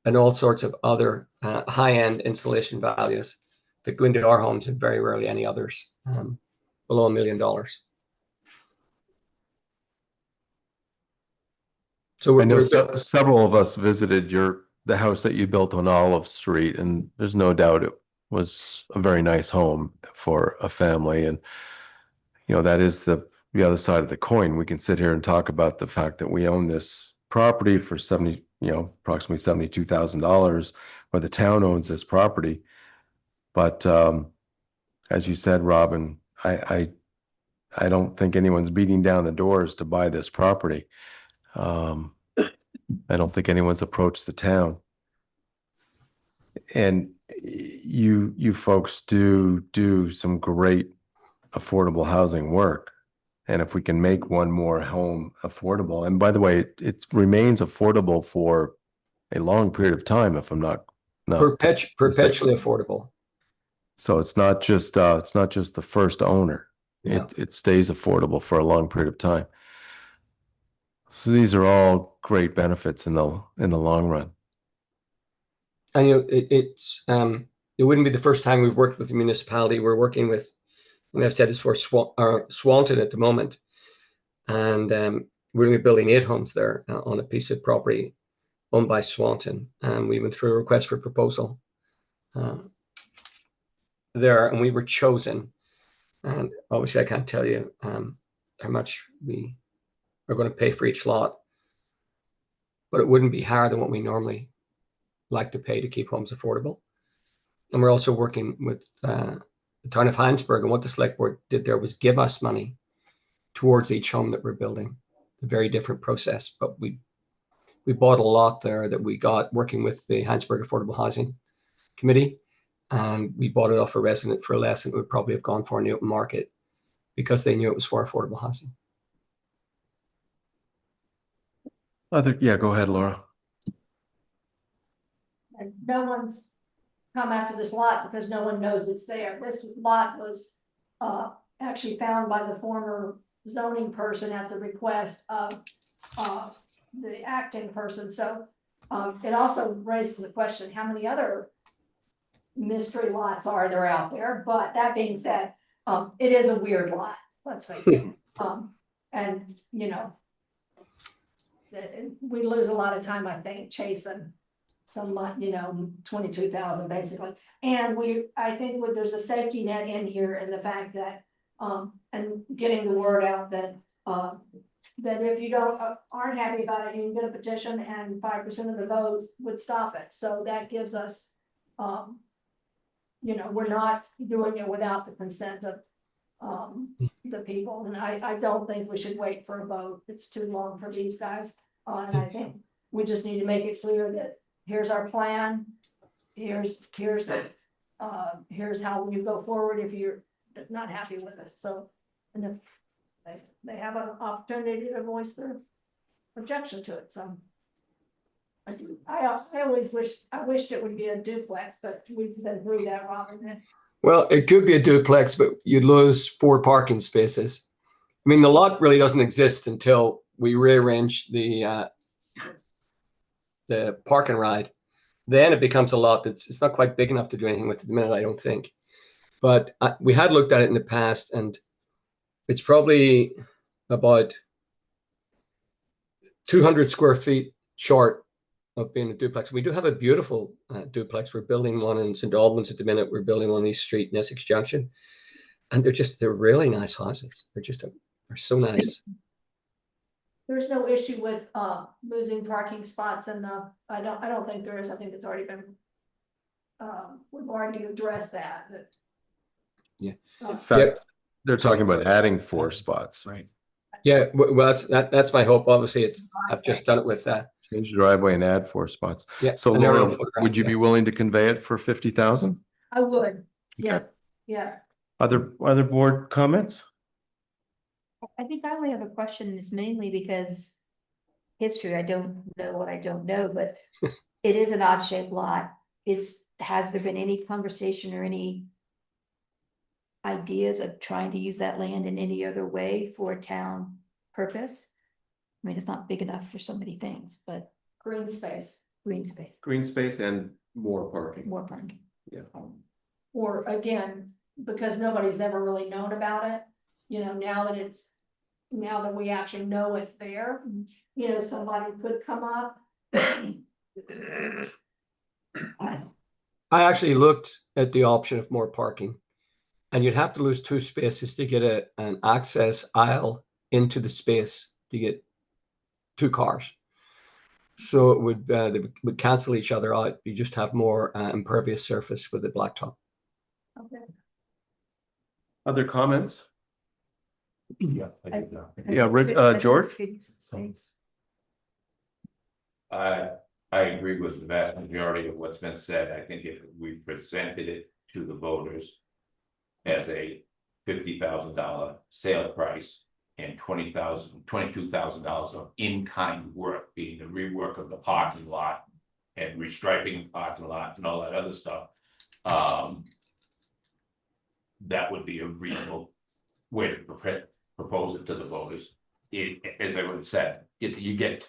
and all sorts of other high-end insulation values that go into our homes and very rarely any others below $1 million. So I know several of us visited the house that you built on Olive Street, and there's no doubt it was a very nice home for a family. And, you know, that is the other side of the coin. We can sit here and talk about the fact that we own this property for approximately $72,000, or the town owns this property. But as you said, Robin, I don't think anyone's beating down the doors to buy this property. I don't think anyone's approached the town. And you folks do some great affordable housing work. And if we can make one more home affordable, and by the way, it remains affordable for a long period of time, if I'm not perpetually affordable. So it's not just the first owner. Yeah. It stays affordable for a long period of time. So these are all great benefits in the long run. And you know, it wouldn't be the first time we've worked with the municipality. We're working with, and I've said this for Swanton at the moment, and we're going to be building 8 homes there on a piece of property owned by Swanton, and we went through a request for proposal there, and we were chosen. And obviously, I can't tell you how much we are going to pay for each lot, but it wouldn't be higher than what we normally like to pay to keep homes affordable. And we're also working with the town of Heinsberg, and what the select board did there was give us money towards each home that we're building. A very different process, but we bought a lot there that we got working with the Heinsberg Affordable Housing Committee, and we bought it off a resident for less than it would probably have gone for in the open market because they knew it was for affordable housing. Yeah, go ahead, Laura. And no one's come after this lot because no one knows it's there. This lot was actually found by the former zoning person at the request of the acting person. So it also raises the question, how many other mystery lots are there out there? But that being said, it is a weird lot, let's face it. And you know, we lose a lot of time, I think, chasing some, 22,000 basically. And I think there's a safety net in here, and the fact that, and getting the word out that, that if you aren't happy about it, you can get a petition and 5% of the vote would stop it. So that gives us, we're not doing it without the consent of the people. And I don't think we should wait for a vote. It's too long for these guys. And I think we just need to make it clear that here's our plan. Here's the here's how you go forward if you're not happy with it, so. And if they have an opportunity to voice their objection to it, so. I always wished it would be a duplex, but we've been through that, Robin. Well, it could be a duplex, but you'd lose 4 parking spaces. I mean, the lot really doesn't exist until we rearrange the park and ride. Then it becomes a lot it's not quite big enough to do anything with at the minute, I don't think. But we had looked at it in the past, and it's probably about 200 square feet short of being a duplex. We do have a beautiful duplex. We're building one in St. Albans at the minute. We're building one on East Street in Essex Junction. And they're really nice houses. They're so nice. There's no issue with losing parking spots in the, I don't think there is. I think it's already been we've already addressed that. Yeah. In fact, they're talking about adding 4 spots. Right. Yeah, well, that's my hope. Obviously, I've just done it with that. Change the driveway and add 4 spots. Yeah. So and they're Laura, all photographed, would you be willing to convey it for 50,000? I would, yeah, Okay. yeah. Other board comments? I think I only have a question, and it's mainly because history, I don't know what I don't know, but it is an odd shaped lot. Has there been any conversation or any ideas of trying to use that land in any other way for a town purpose? I mean, it's not big enough for so many things, but Green space, green space, Green space and more parking. more parking. Yeah. or again, because nobody's ever really known about it, you know, now that we actually know it's there, you know, somebody could come up. I actually looked at the option of more parking, and you'd have to lose 2 spaces to get an access aisle into the space to get 2 cars. So it would they would cancel each other out. You just have more impervious surface with the blacktop. Okay. Other comments? Yeah. Yeah, George? I agree with the vast majority of what's been said. I think if we presented it to the voters as a $50,000 sale price and $22,000 of in-kind work, being the rework of the parking lot and restriping parking lots and all that other stuff, that would be a reasonable way to propose it to the voters. As I would have said, if you get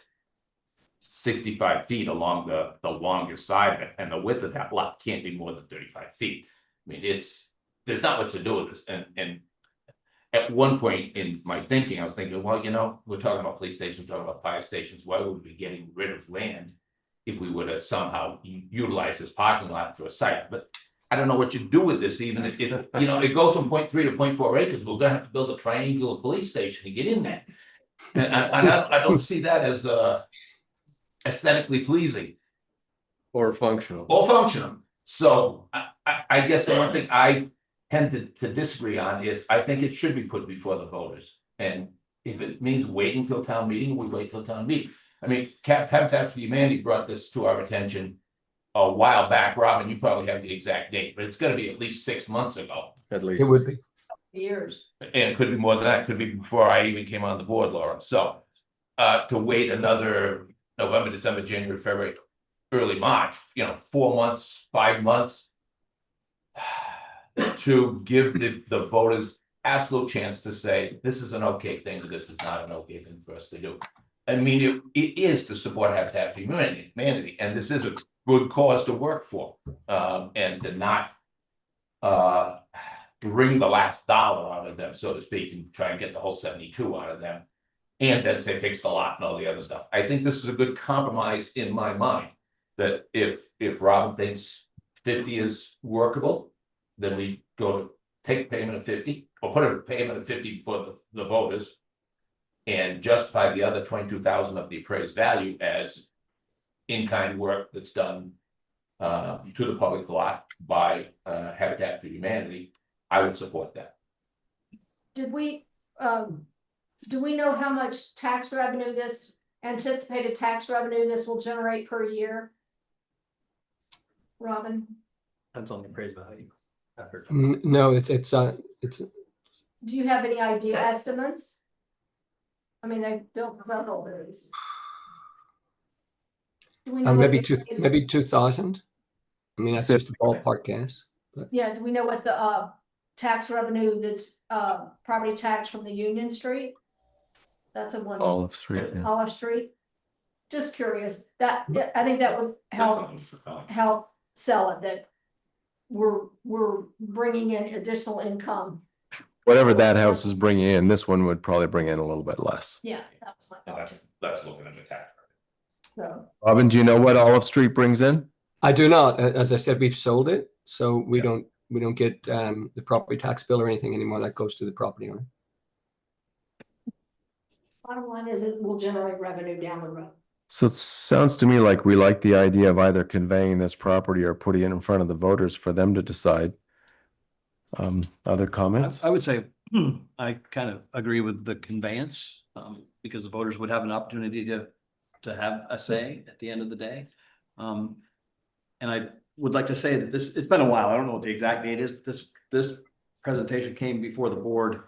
65 feet along the longest side of it, and the width of that lot can't be more than 35 feet. I mean, there's not much to do with this. And at one point in my thinking, I was thinking, well, you know, we're talking about police stations, we're talking about fire stations. Why would we be getting rid of land if we would have somehow utilized this parking lot for a site? But I don't know what you do with this, even if, you know, it goes from 0.3 to 0.4 acres. We're gonna have to build a triangular police station to get in there. And I don't see that as aesthetically pleasing Or functional. or functional. So I guess the one thing I tend to disagree on is I think it should be put before the voters. And if it means waiting till town meeting, we wait till town meeting. I mean, Habitat for Humanity brought this to our attention a while back. Robin, you probably have the exact date, but it's gonna be at least 6 months ago. At least. It would be. Years. And it could be more than that, it could be before I even came on the board, Laura. So to wait another November, December, January, February, early March, you know, 4 months, 5 months. To give the voters absolute chance to say, this is an okay thing, or this is not an okay thing for us to do. I mean, it is to support Habitat for Humanity, and this is a good cause to work for. And to not wring the last dollar out of them, so to speak, and try and get the whole 72 out of them. And then say fix the lot and all the other stuff. I think this is a good compromise in my mind. That if Robin thinks 50 is workable, then we go to take payment of 50 or put a payment of 50 for the voters. And justify the other 22,000 of the appraised value as in-kind work that's done to the public lot by Habitat for Humanity. I would support that. Did we, do we know how much tax revenue anticipated tax revenue this will generate per year? Robin? Depends on the appraised value. No, it's Do you have any idea estimates? I mean, they built several of these. Do we know what maybe the- maybe 2,000. I mean, that's just a ballpark guess. Yeah, do we know what the tax revenue that's property tax from the Union Street? That's a one. Olive Street, yeah. Olive Street. Just curious, that, I think that would help sell it, that we're bringing in additional income. Whatever that house is bringing in, this one would probably bring in a little bit less. Yeah, that was my thought. That's looking at the tax. So, Robin, do you know what Olive Street brings in? I do not. As I said, we've sold it, so we don't get the property tax bill or anything anymore. That goes to the property owner. bottom line is it will generate revenue down the road. So it sounds to me like we like the idea of either conveying this property or putting it in front of the voters for them to decide. Other comments? I would say, I kind of agree with the conveyance, because the voters would have an opportunity to have a say at the end of the day. And I would like to say that it's been a while, I don't know what the exact date is, but this presentation came before the board.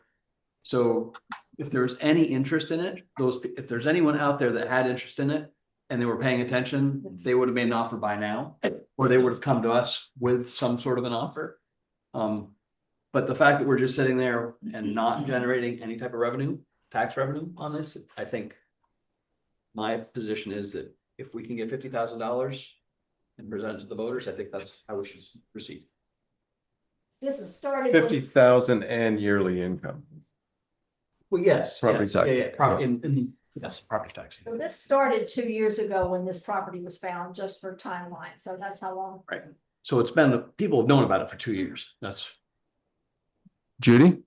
So if there's any interest in it, if there's anyone out there that had interest in it and they were paying attention, they would have made an offer by now, or they would have come to us with some sort of an offer. But the fact that we're just sitting there and not generating any type of revenue, tax revenue on this, I think my position is that if we can get $50,000 and present it to the voters, I think that's how we should proceed. This has started. 50,000 and yearly income. Well, yes. Property yes, tax. Yes, property tax. So this started 2 years ago when this property was found, just for timeline, so that's how long. Right. So it's been, people have known about it for 2 years. That's. Judy?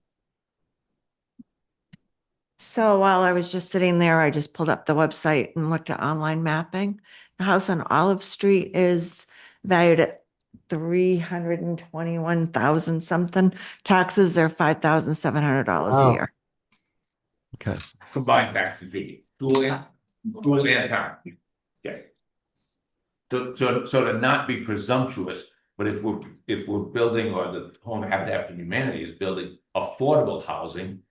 So while I was just sitting there, I just pulled up the website and looked at online mapping. The house on Olive Street is valued at 321,000 something. Taxes are $5,700 Wow. a year. Okay. Combined taxes, Judy. Julian time. Okay. So to not be presumptuous, but if we're building, or the home Habitat for Humanity is building affordable housing,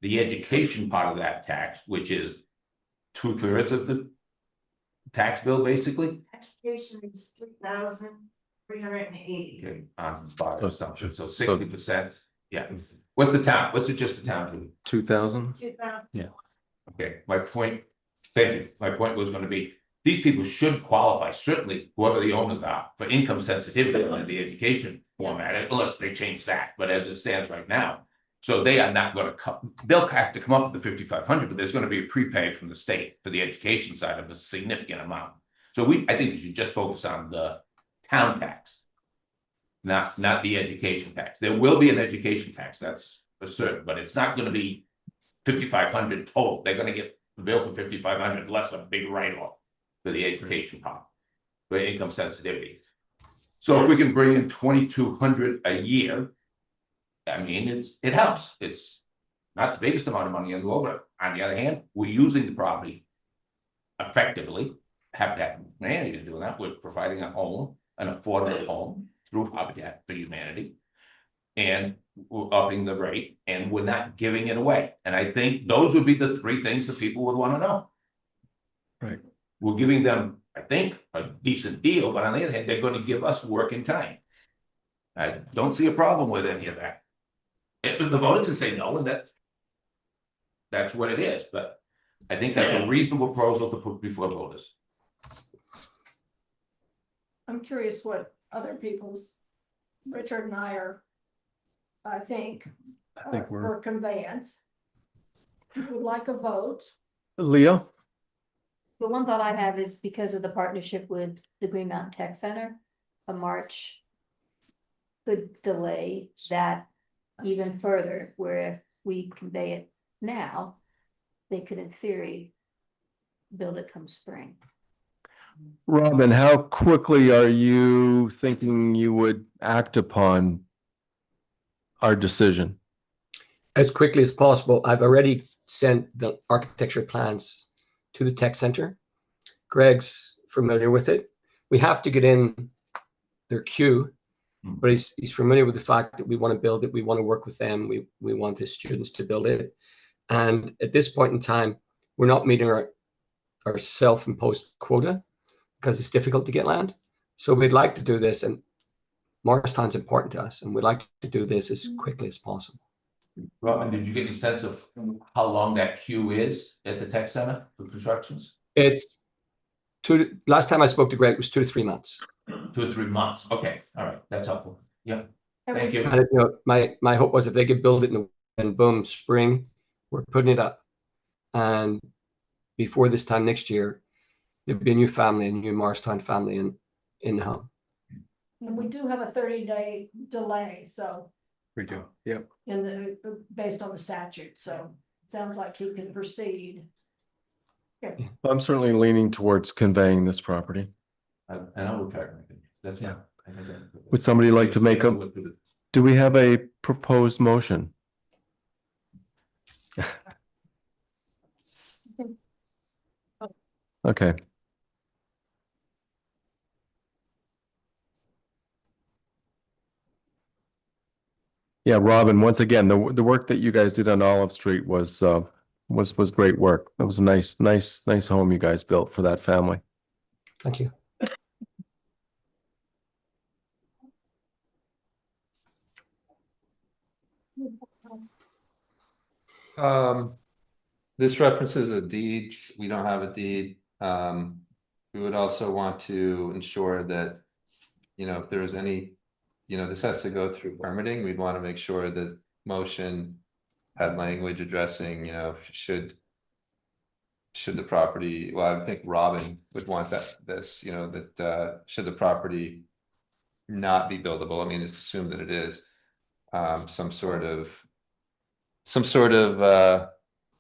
the education part of that tax, which is 2/3 of the tax bill, basically. Education is $3,380. Okay, by assumption, so 60%, yeah. What's the town, what's it just the town, Judy? 2,000? Okay, my point, thank you, my point was gonna be, these people should qualify, certainly whoever the owners are, for income sensitivity under the education format, unless they change that, but as it stands right now. So they are not gonna come, they'll have to come up with the 5,500, but there's gonna be a prepay from the state for the education side of a significant amount. So I think we should just focus on the town tax. Not the education tax. There will be an education tax, that's for certain, but it's not gonna be 5,500 total. They're gonna get the bill for 5,500 less a big write-off for the education part, for income sensitivity. So if we can bring in 2,200 a year, I mean, it helps. It's not the biggest amount of money in the world, but on the other hand, we're using the property effectively. Habitat for Humanity is doing that. We're providing a home, an affordable home through Habitat for Humanity. And we're upping the rate, and we're not giving it away. And I think those would be the three things that people would want to know. Right. We're giving them, I think, a decent deal, but on the other hand, they're going to give us work in time. I don't see a problem with any of that. If the voters can say no, and that's what it is, but I think that's a reasonable proposal to put before voters. I'm curious what other people's, Richard and I are, I think we're. for conveyance. Would like a vote. Leo? The one thought I have is because of the partnership with the Green Mountain Tech Center, a March could delay that even further, where if we convey it now, they could in theory build it come spring. Robin, how quickly are you thinking you would act upon our decision? As quickly as possible. I've already sent the architecture plans to the tech center. Greg's familiar with it. We have to get in their queue but he's familiar with the fact that we want to build it. We want to work with them. We want the students to build it. And at this point in time, we're not meeting our self-imposed quota because it's difficult to get land. So we'd like to do this, and Morristown's important to us, and we'd like to do this as quickly as possible. Robin, did you get any sense of how long that queue is at the tech center for constructions? It's last time I spoke to Greg, it was 2 to 3 months. 2 or 3 months. Okay, all right, that's helpful. Yeah, thank you. And, you know, my hope was if they could build it and boom, spring, we're putting it up. And before this time next year, there'd be a new family, a new Morristown family in the home. And we do have a 30-day delay, so We do. Yep. based on the statute, so it sounds like he can proceed. I'm certainly leaning towards conveying this property. And I will try. That's Yeah. fine. Would somebody like to make do we have a proposed motion? Okay. Yeah, Robin, once again, the work that you guys did on Olive Street was great work. It was a nice home you guys built for that family. Thank you. This references a deed. We don't have a deed. We would also want to ensure that, you know, if there's any, you know, this has to go through permitting. We'd want to make sure that motion had language addressing, you know, should the property, well, I think Robin would want this, you know, that should the property not be buildable, I mean, it's assumed that it is, some sort of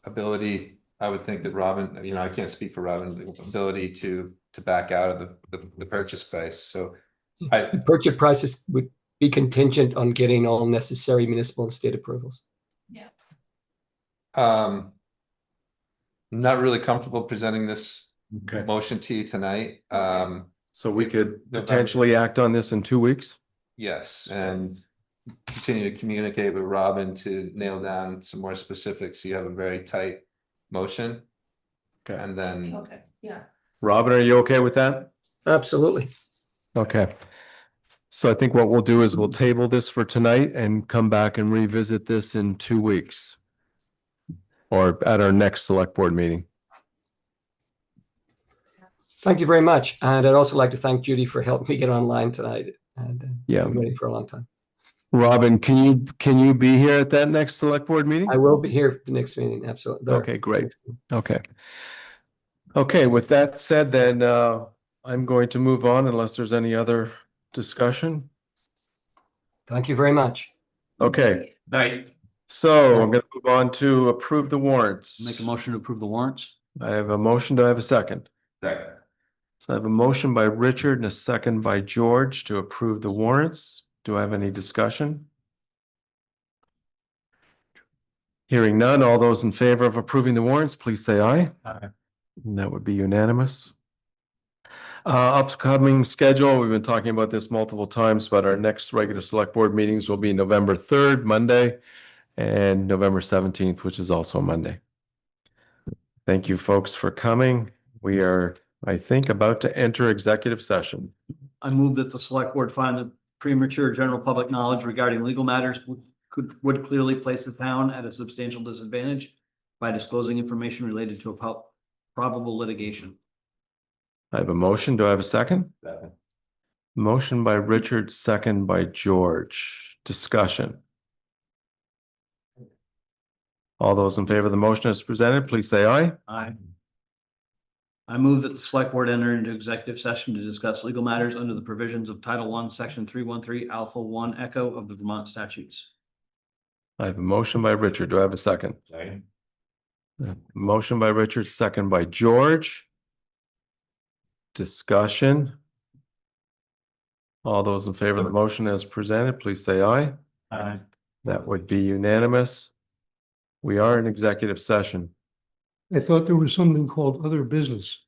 ability, I would think that Robin, you know, I can't speak for Robin, the ability to back out of the purchase price. So The purchase prices would be contingent on getting all necessary municipal and state approvals. I'm not really comfortable presenting this Okay. motion to you tonight. So we could potentially act on this in 2 weeks? Yes, and continue to communicate with Robin to nail down some more specifics. You have a very tight motion. Okay. And then, Okay, yeah. Robin, are you okay with that? Absolutely. Okay. So I think what we'll do is we'll table this for tonight and come back and revisit this in 2 weeks. Or at our next select board meeting. Thank you very much. And I'd also like to thank Judy for helping me get online tonight. And Yeah. I'm waiting for a long time. Robin, can you be here at that next select board meeting? I will be here at the next meeting, absolutely. Okay, great. Okay. Okay, with that said, then I'm going to move on unless there's any other discussion. Thank you very much. Okay, Night. so I'm going to move on to approve the warrants. Make a motion to approve the warrants? I have a motion. Do I have a second? Second. So I have a motion by Richard and a second by George to approve the warrants. Do I have any discussion? Hearing none, all those in favor of approving the warrants, please say aye. Aye. And that would be unanimous. Upcoming schedule, we've been talking about this multiple times, but our next regular select board meetings will be November 3rd, Monday, and November 17th, which is also Monday. Thank you, folks, for coming. We are, I think, about to enter executive session. I move that the select board find that premature general public knowledge regarding legal matters would clearly place the town at a substantial disadvantage by disclosing information related to a probable litigation. I have a motion. Do I have a second? Second. Motion by Richard, second by George. Discussion. All those in favor of the motion as presented, please say aye. Aye. I move that the select board enter into executive session to discuss legal matters under the provisions of Title I, Section 313, Alpha 1 Echo of the Vermont statutes. I have a motion by Richard. Do I have a second? Second. Motion by Richard, second by George. Discussion. All those in favor of the motion as presented, please say aye. Aye. That would be unanimous. We are in executive session. I thought there was something called other business.